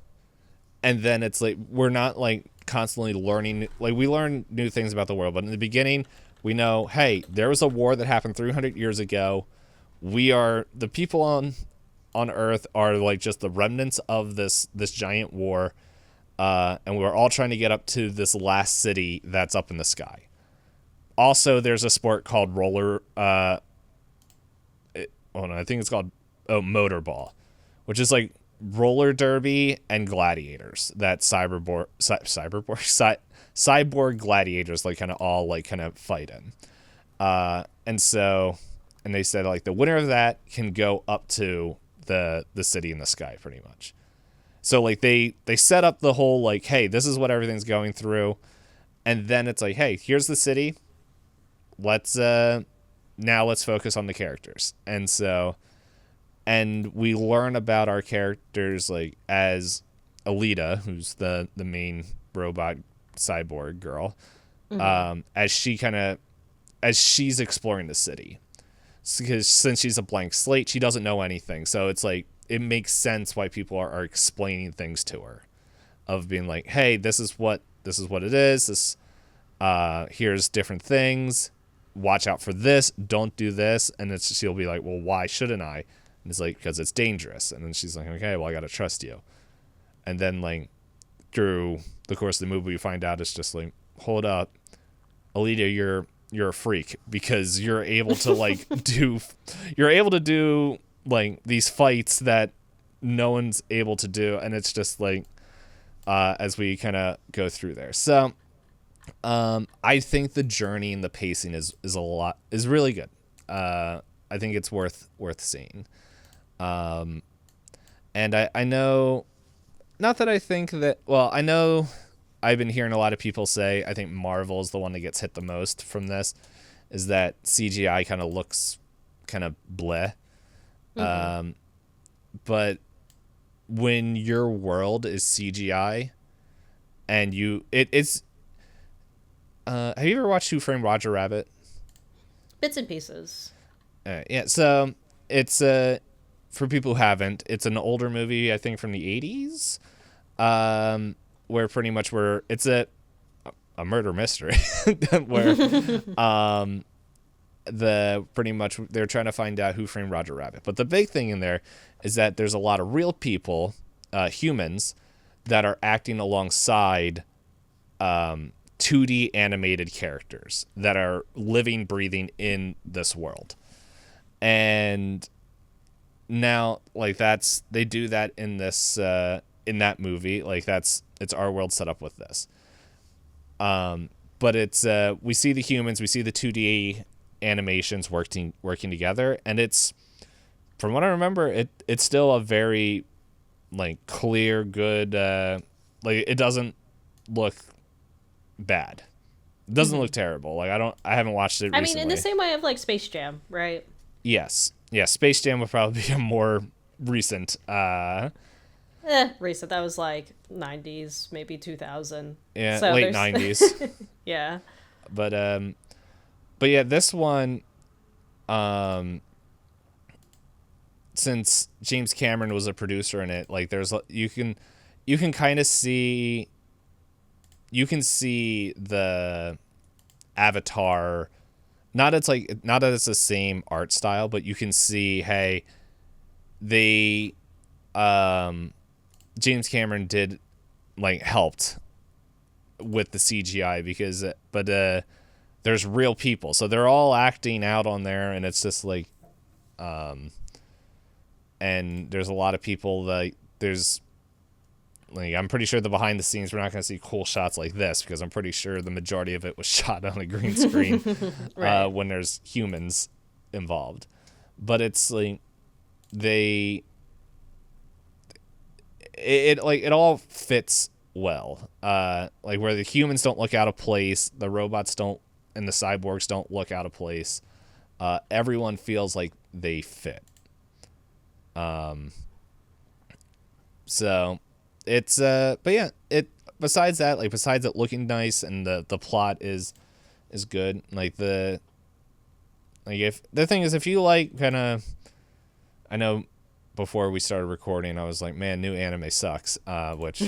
and then it's like we're not like constantly learning, like we learn new things about the world, but in the beginning we know, hey, there was a war that happened 300 years ago. We are the people on Earth are like just the remnants of this giant war, and we're all trying to get up to this last city that's up in the sky. Also, there's a sport called I think it's called motorball, which is like roller derby and gladiators that cyborg gladiators like kind of all like kind of fight in. And they said like the winner of that can go up to the city in the sky pretty much. So like they set up the whole like, hey, this is what everything's going through, and then it's like, hey, here's the city. Let's focus on the characters. And we learn about our characters like as Alita, who's the main robot cyborg girl, as she's exploring the city. Because since she's a blank slate, she doesn't know anything. So it's like it makes sense why people are explaining things to her, of being like, hey, this is what it is. This here's different things. Watch out for this. Don't do this. And she'll be like, well, why shouldn't I? And it's like, because it's dangerous. And then she's like, okay, well, I gotta trust you. And then like through the course of the movie, we find out it's just like, hold up, Alita, you're a freak, because you're able to like do like these fights that no one's able to do. And it's just like as we kind of go through there. So I think the journey and the pacing is really good. I think it's worth seeing. And I know, not that I think that, well, I know I've been hearing a lot of people say, I think Marvel is the one that gets hit the most from this, is that CGI kind of looks kind of bleh. Mm-hmm. But when your world is CGI and it's have you ever watched Who Framed Roger Rabbit? Bits and pieces. Yeah, so it's for people who haven't, it's an older movie, I think from the 80s, where pretty much it's a murder mystery where pretty much they're trying to find out who framed Roger Rabbit. But the big thing in there is that there's a lot of real people, humans, that are acting alongside 2D animated characters that are living, breathing in this world. And now like they do that in this in that movie, like it's our world set up with this. But it's we see the humans, we see the 2D animations working together, and it's, from what I remember, it's still a very like clear, good, like it doesn't look bad. It doesn't look terrible. Like I haven't watched it recently. I mean, in the same way of like Space Jam, right? Yes. Yeah, Space Jam would probably be a more recent recent. That was like 90s, maybe 2000. Yeah, so late 90s. Yeah. But yeah, this one, since James Cameron was a producer in it, like you can kind of see, you can see the Avatar, not that it's the same art style, but you can see, hey, James Cameron did like helped with the CGI but there's real people, so they're all acting out on there, and it's just like and there's a lot of people that there's like, I'm pretty sure the behind the scenes, we're not going to see cool shots like this, because I'm pretty sure the majority of it was shot on a green screen. Right. When there's humans involved. But it's like it all fits well. Like where the humans don't look out of place, the robots don't, and the cyborgs don't look out of place. Everyone feels like they fit. So it's but yeah, besides that, like besides it looking nice and the plot is good. Like if the thing is, if you like kind of, I know before we started recording I was like, man, new anime sucks, which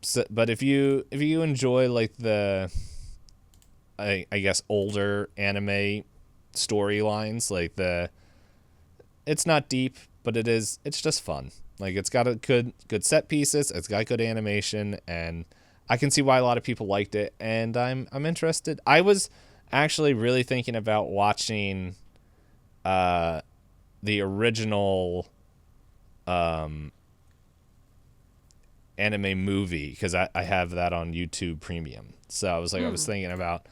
so, but if you enjoy like the I guess older anime storylines, like it's not deep, but it's just fun. Like it's got a good set pieces, it's got good animation, and I can see why a lot of people liked it, and I'm interested. I was actually really thinking about watching the original anime movie, because I have that on YouTube Premium. So I was like, I was thinking about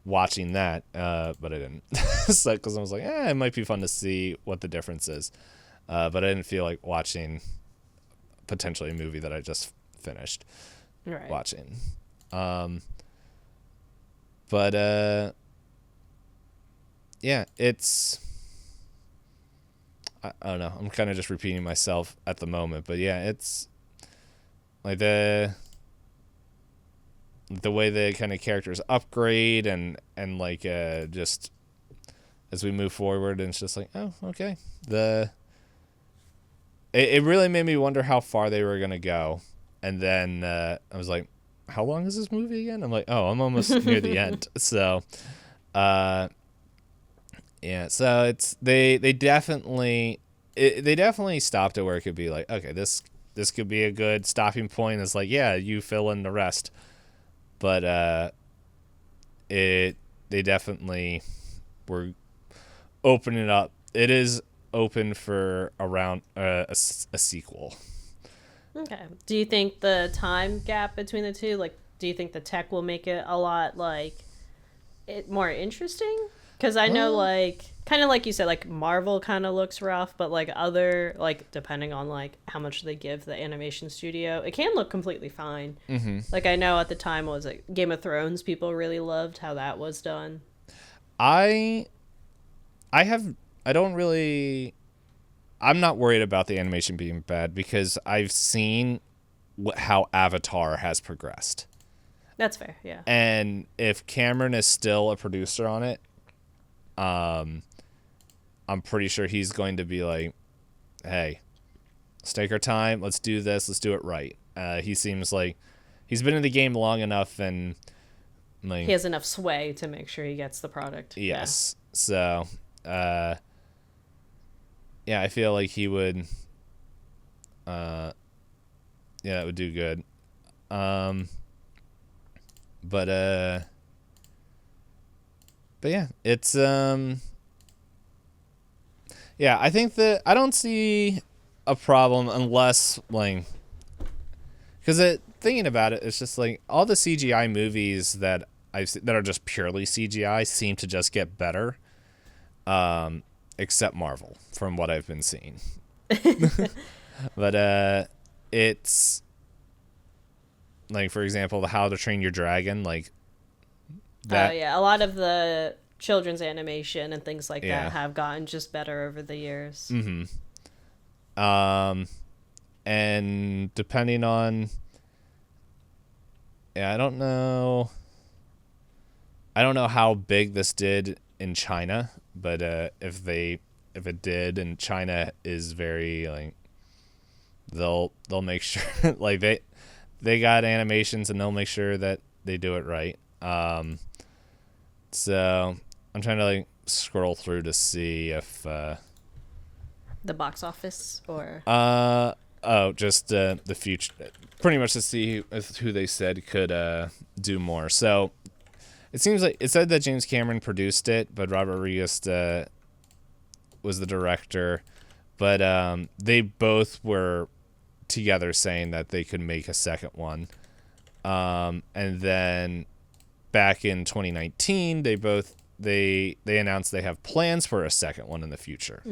watching that, but I didn't. So, because I was like, it might be fun to see what the difference is. But I didn't feel like watching potentially a movie that I just finished watching. But yeah, it's, I don't know. I'm kind of just repeating myself at the moment, but yeah, it's like the way the kind of characters upgrade and like just as we move forward, and it's just like, oh, okay. It really made me wonder how far they were gonna go, and then I was like, how long is this movie again? I'm like, oh, I'm almost near the end. So yeah, so it's they definitely stopped it where it could be like, okay, this could be a good stopping point. It's like, yeah, you fill in the rest. But they definitely were opening it up. It is open for around a sequel. Okay. Do you think the time gap between the two, like, do you think the tech will make it a lot, like, it more interesting? Because I know, like, kind of like you said, like, Marvel kind of looks rough, but, like, other, like, depending on, like, how much they give the animation studio, it can look completely fine. Mm-hmm. Like, I know at the time, was it Game of Thrones, people really loved how that was done. I'm not worried about the animation being bad, because I've seen how Avatar has progressed. That's fair, yeah. And if Cameron is still a producer on it, I'm pretty sure he's going to be like, hey, let's take our time. Let's do this. Let's do it right. He seems like he's been in the game long enough, and like, he has enough sway to make sure he gets the product. Yes. Yeah. So, yeah, I feel like he would, it would do good. But yeah, it's, yeah, I think that I don't see a problem unless, like, because thinking about it, it's just like all the CGI movies that I've seen that are just purely CGI seem to just get better, except Marvel, from what I've been seeing. But it's like, for example, the How to Train Your Dragon, like that. Oh yeah, a lot of the children's animation and things like that have gotten just better over the years. Mm-hmm. And depending on, I don't know how big this did in China, but if it did, and China is very, like, they'll make sure like they got animations, and they'll make sure that they do it right. So I'm trying to, like, scroll through to see if the box office, or just the future, pretty much to see who they said could do more. So it seems like it said that James Cameron produced it, but Robert Rodriguez was the director. But they both were together saying that they could make a second one. And then back in 2019, they announced they have plans for a second one in the future.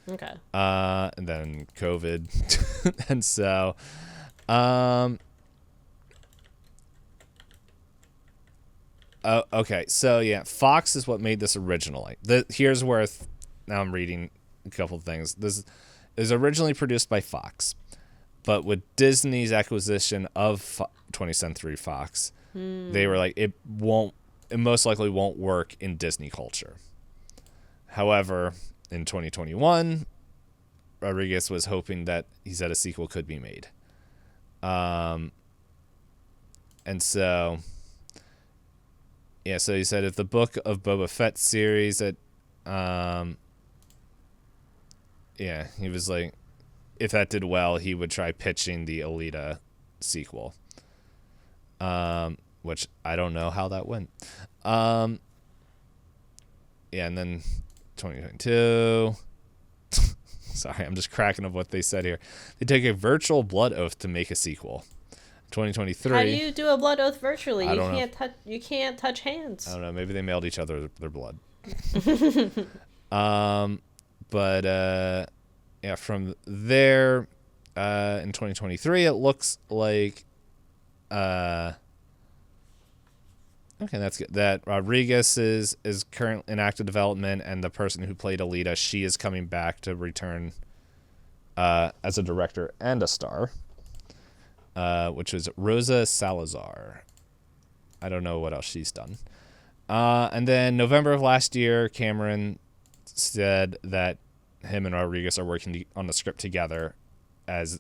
Okay. And then COVID. And so okay, so yeah, Fox is what made this originally. Here's where now I'm reading a couple of things. it was originally produced by Fox, but with Disney's acquisition of 20th Century Fox, they were like, it most likely won't work in Disney culture. However, in 2021, Rodriguez was hoping that he said a sequel could be made. And so, yeah, so he said if the Book of Boba Fett series that, yeah, he was like, if that did well, he would try pitching the Alita sequel. Which I don't know how that went. Yeah, and then 2022. Sorry, I'm just cracking up what they said here. They take a virtual blood oath to make a sequel. 2023. How do you do a blood oath virtually? I don't know. You can't touch hands. I don't know. Maybe they mailed each other their blood. But yeah, from there, in 2023, it looks like. Okay, that's good. That Rodriguez is currently in active development, and the person who played Alita, she is coming back to return as a director and a star, which was Rosa Salazar. I don't know what else she's done. And then November of last year, Cameron said that him and Rodriguez are working on the script together, and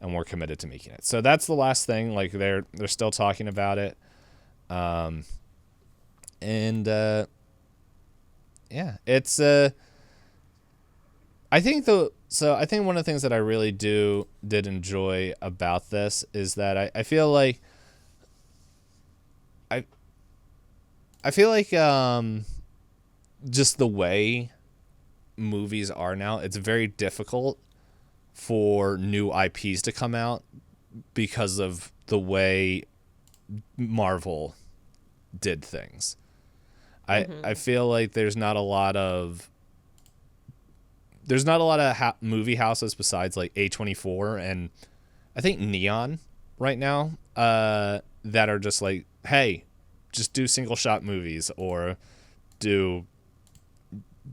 we're committed to making it. So that's the last thing. Like they're still talking about it. Yeah, it's, I think one of the things that I really did enjoy about this is that I feel like, just the way movies are now, it's very difficult for new IPs to come out because of the way Marvel did things. I feel like there's not a lot of movie houses besides like A24 and I think Neon right now that are just like, hey, just do single shot movies or do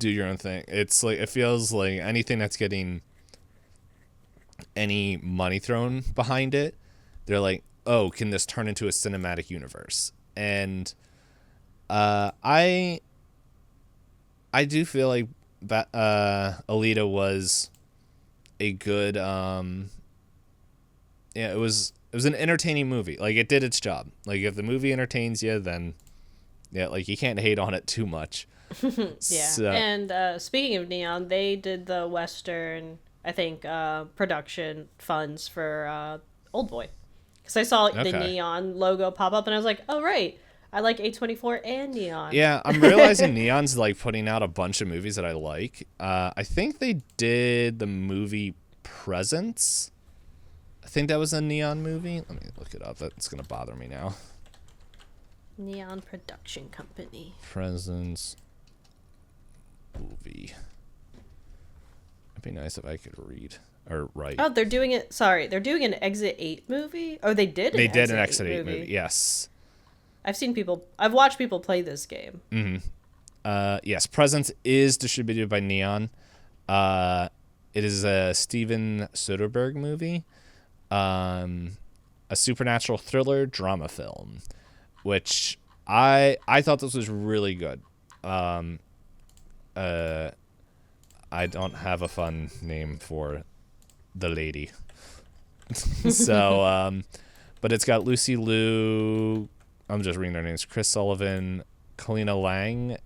your own thing. It's like, it feels like anything that's getting any money thrown behind it, they're like, oh, can this turn into a cinematic universe? And I do feel like that Alita was a good it was an entertaining movie. Like it did its job. Like if the movie entertains you, then yeah, like you can't hate on it too much. Yeah. So, And speaking of Neon, they did the Western, I think, production funds for Old Boy. Because I saw the Neon logo pop up and I was like, oh, right. I like A24 and Neon. Yeah, I'm realizing Neon's like putting out a bunch of movies that I like. I think they did the movie Presence. I think that was a Neon movie. Let me look it up. That's going to bother me now. Neon Production Company. Presence movie. It'd be nice if I could read or write. Oh, they're doing it. Sorry, they're doing an Exit 8 movie? Oh, they did an Exit 8 movie. Yes. I've watched people play this game. Mm-hmm. Yes, Presence is distributed by Neon. It is a Steven Soderbergh movie. A supernatural thriller drama film, which I thought this was really good. I don't have a fun name for the lady. So, but it's got Lucy Liu. I'm just reading their names. Chris Sullivan, Kalina Lang,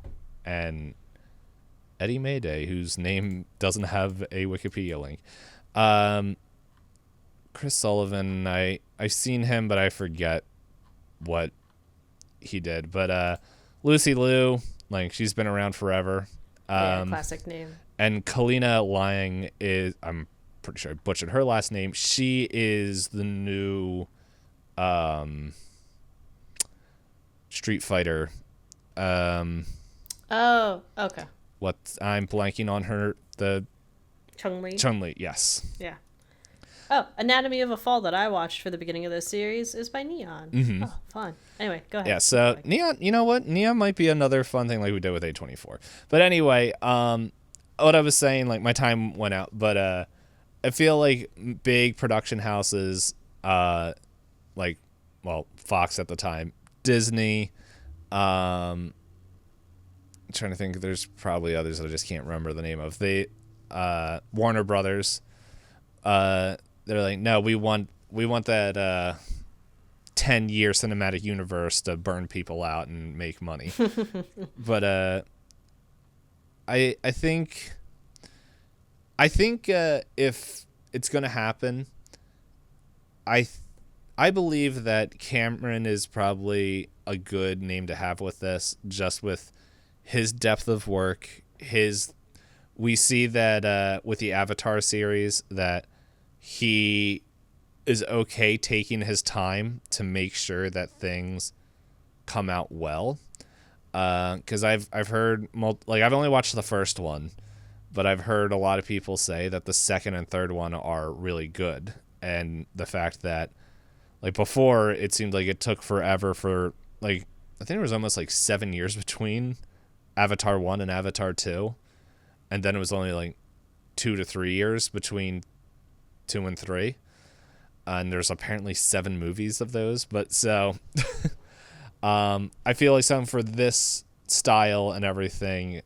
and Eddie Mayday, whose name doesn't have a Wikipedia link. Chris Sullivan, I've seen him, but I forget what he did. But Lucy Liu, like she's been around forever. Yeah, classic name. And Kalina Lang is, I'm pretty sure I butchered her last name. She is the new Street Fighter. Oh, okay. What I'm blanking on her. The Chun-Li. Chun-Li, yes. Yeah. Oh, Anatomy of a Fall that I watched for the beginning of this series is by Neon. Mm-hmm. Oh, fun. Anyway, go ahead. Yeah, so Neon, you know what? Neon might be another fun thing like we did with A24. But anyway, what I was saying, like my time went out, but I feel like big production houses, like, well, Fox at the time, Disney, I'm trying to think. There's probably others that I just can't remember the name of. They, Warner Brothers, they're like, no, we want that 10-year cinematic universe to burn people out and make money. But I think if it's gonna happen, I believe that Cameron is probably a good name to have with this, just with his depth of work. We see that with the Avatar series that he is okay taking his time to make sure that things come out well. Because I've heard I've only watched the first one, but I've heard a lot of people say that the second and third one are really good, and the fact that like before it seemed like it took forever for like I think it was almost like 7 years between Avatar 1 and Avatar 2, and then it was only like 2 to 3 years between 2 and 3. And there's apparently 7 movies of those, but so I feel like something for this style and everything,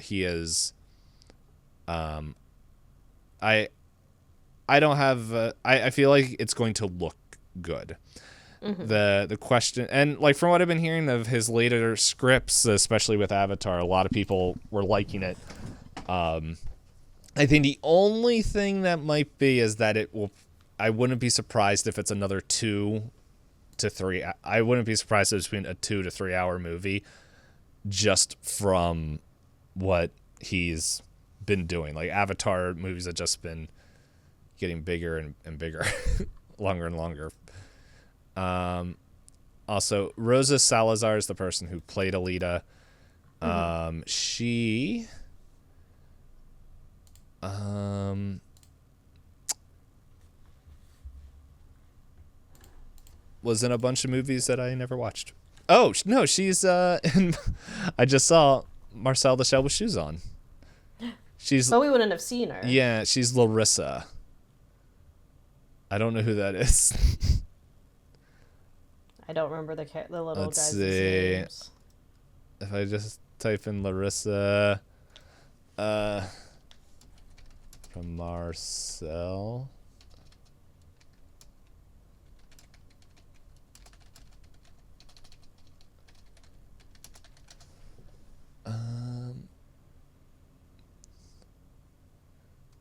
he is. I don't have. I feel like it's going to look good. Mm-hmm. The question, and like from what I've been hearing of his later scripts, especially with Avatar, a lot of people were liking it. I think the only thing that might be is that it will. I wouldn't be surprised if it's another 2 to 3. I wouldn't be surprised if it's between a 2 to 3 hour movie, just from what he's been doing. Like Avatar movies have just been getting bigger and bigger, longer and longer. Also, Rosa Salazar is the person who played Alita. She was in a bunch of movies that I never watched. Oh, no, she's in, I just saw Marcel the Shell with Shoes On. She's. But we wouldn't have seen her. Yeah, she's Larissa. I don't know who that is. I don't remember the little Let's guys' see. names. If I just type in Larissa, from Marcel.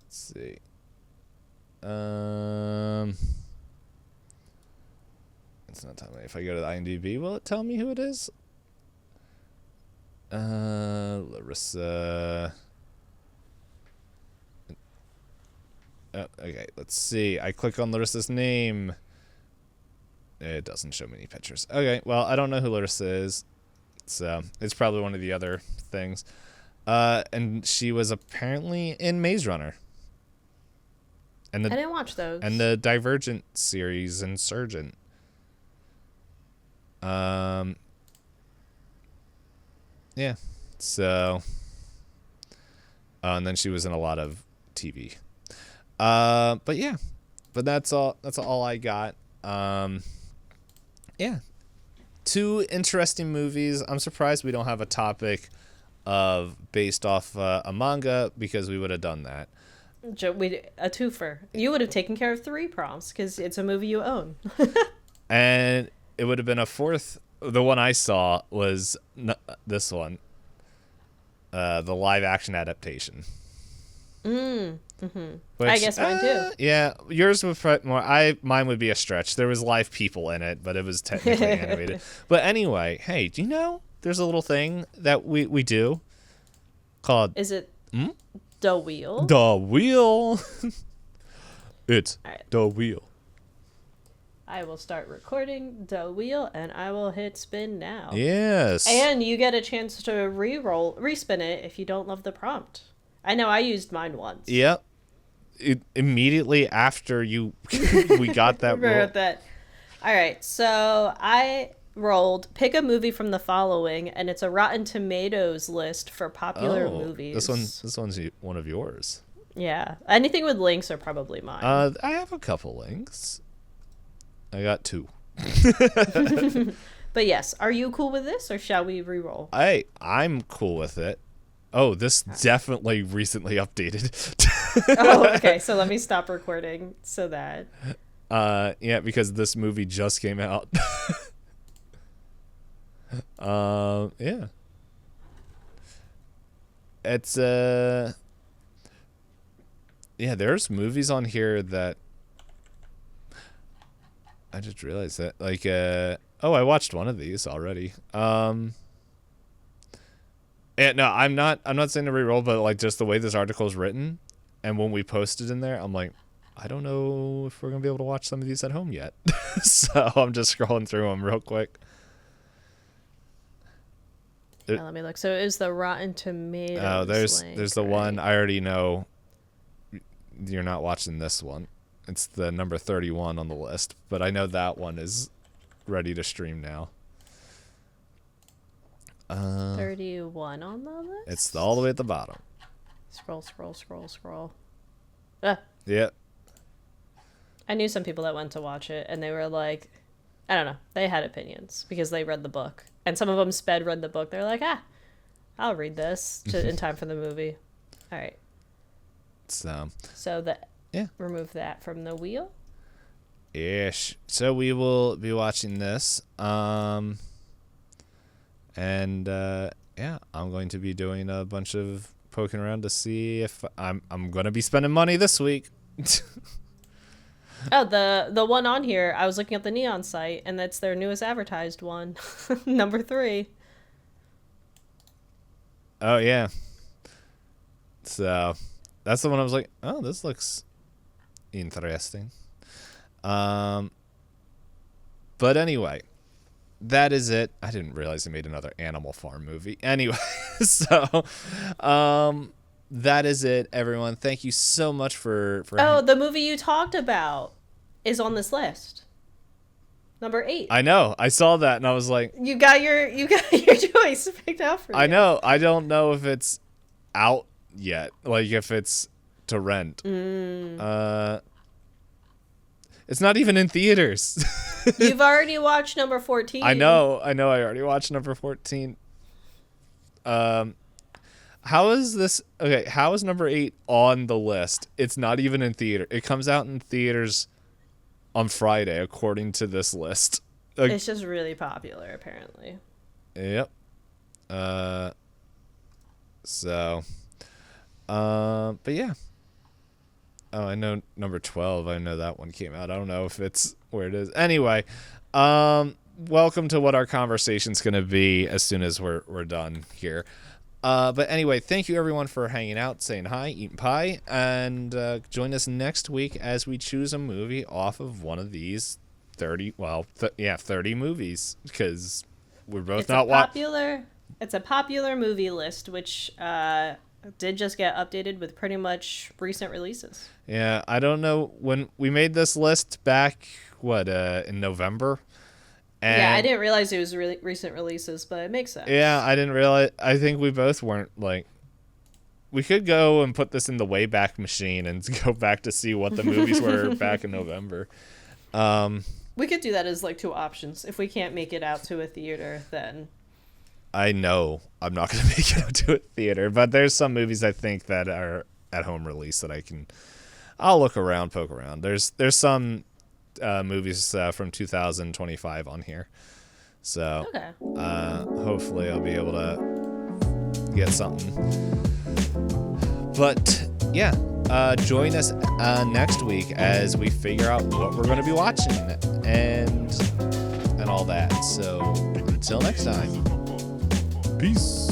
Let's see. It's not telling me. If I go to the IMDb, will it tell me who it is? Larissa. Oh, okay, let's see. I click on Larissa's name. It doesn't show me any pictures. Okay, well, I don't know who Larissa is. So it's probably one of the other things. And she was apparently in Maze Runner. And I didn't watch those. And the Divergent series, Insurgent. Yeah. So. And then she was in a lot of TV. But yeah. But that's all. That's all I got. Yeah. 2 interesting movies. I'm surprised we don't have a topic of based off a manga, because we would have done that. A twofer. You would have taken care of 3 prompts because it's a movie you own. And it would have been a 4th. The one I saw was this one, the live action adaptation. Mm-hmm. Which, I guess mine too. Yeah, yours was more. Mine would be a stretch. There was live people in it, but it was technically animated. But anyway, hey, do you know there's a little thing that we do called? Is it the wheel? The wheel. It's right. the wheel. I will start recording the wheel, and I will hit spin now. Yes. And you get a chance to respin it if you don't love the prompt. I know I used mine once. Yep. Immediately after we got that roll. That. All right, so I rolled pick a movie from the following, and it's a Rotten Tomatoes list for popular Oh, movies. this one's one of yours. Yeah. Anything with links are probably mine. I have a couple links. I got 2. But yes, are you cool with this, or shall we re-roll? I'm cool with it. Oh, this definitely recently updated. Oh, okay. So let me stop recording so that. Yeah, because this movie just came out. Yeah. It's yeah, there's movies on here that I just realized that oh, I watched one of these already. Yeah, no, I'm not saying to reroll, but like just the way this article is written and when we posted in there, I'm like, I don't know if we're going to be able to watch some of these at home yet. So I'm just scrolling through them real quick. Let me look. So it is the Rotten Tomatoes. Oh, there's the right? one I already know. You're not watching this one. It's the number 31 on the list, but I know that one is ready to stream now. 31 on the list? It's all the way at the bottom. Scroll. Yep. I knew some people that went to watch it, and they were like, I don't know, they had opinions because they read the book. And some of them read the book. They're like, I'll read this in time for the movie. All right. So remove that from the wheel. Ish. So we will be watching this. And yeah, I'm going to be doing a bunch of poking around to see if I'm going to be spending money this week. Oh, the one on here, I was looking at the Neon site, and that's their newest advertised one. Number 3. Oh, yeah. So that's the one I was like, oh, this looks interesting. But anyway, that is it. I didn't realize they made another Animal Farm movie. Anyway, so that is it, everyone. Thank you so much for the movie you talked about is on this list. Number 8. I know. I saw that and I was like, you got your choice picked out for you. I know. I don't know if it's out yet. Like if it's to rent. It's not even in theaters. You've already watched number 14. I know. I already watched number 14. How is this? Okay, how is number 8 on the list? It's not even in theater. It comes out in theaters on Friday, according to this list. Like, it's just really popular, apparently. Yep. But yeah. Oh, I know number 12. I know that one came out. I don't know if it's where it is. Anyway, welcome to what our conversation's going to be as soon as we're done here. But anyway, thank you everyone for hanging out, saying hi, eating pie, and join us next week as we choose a movie off of one of these 30 movies, because we're both not watching. It's a popular movie list, which did just get updated with pretty much recent releases. Yeah, I don't know when we made this list back, in November. And yeah, I didn't realize it was really recent releases, but it makes sense. Yeah, I didn't realize. I think we both weren't like. We could go and put this in the Wayback Machine and go back to see what the movies were back in November. We could do that as like 2 options. If we can't make it out to a theater, then. I know I'm not going to make it out to a theater, but there's some movies I think that are at home release that I'll look around, poke around. There's some movies from 2025 on here, so okay. Hopefully I'll be able to get something. But yeah, join us next week as we figure out what we're going to be watching and all that. So until next time, peace.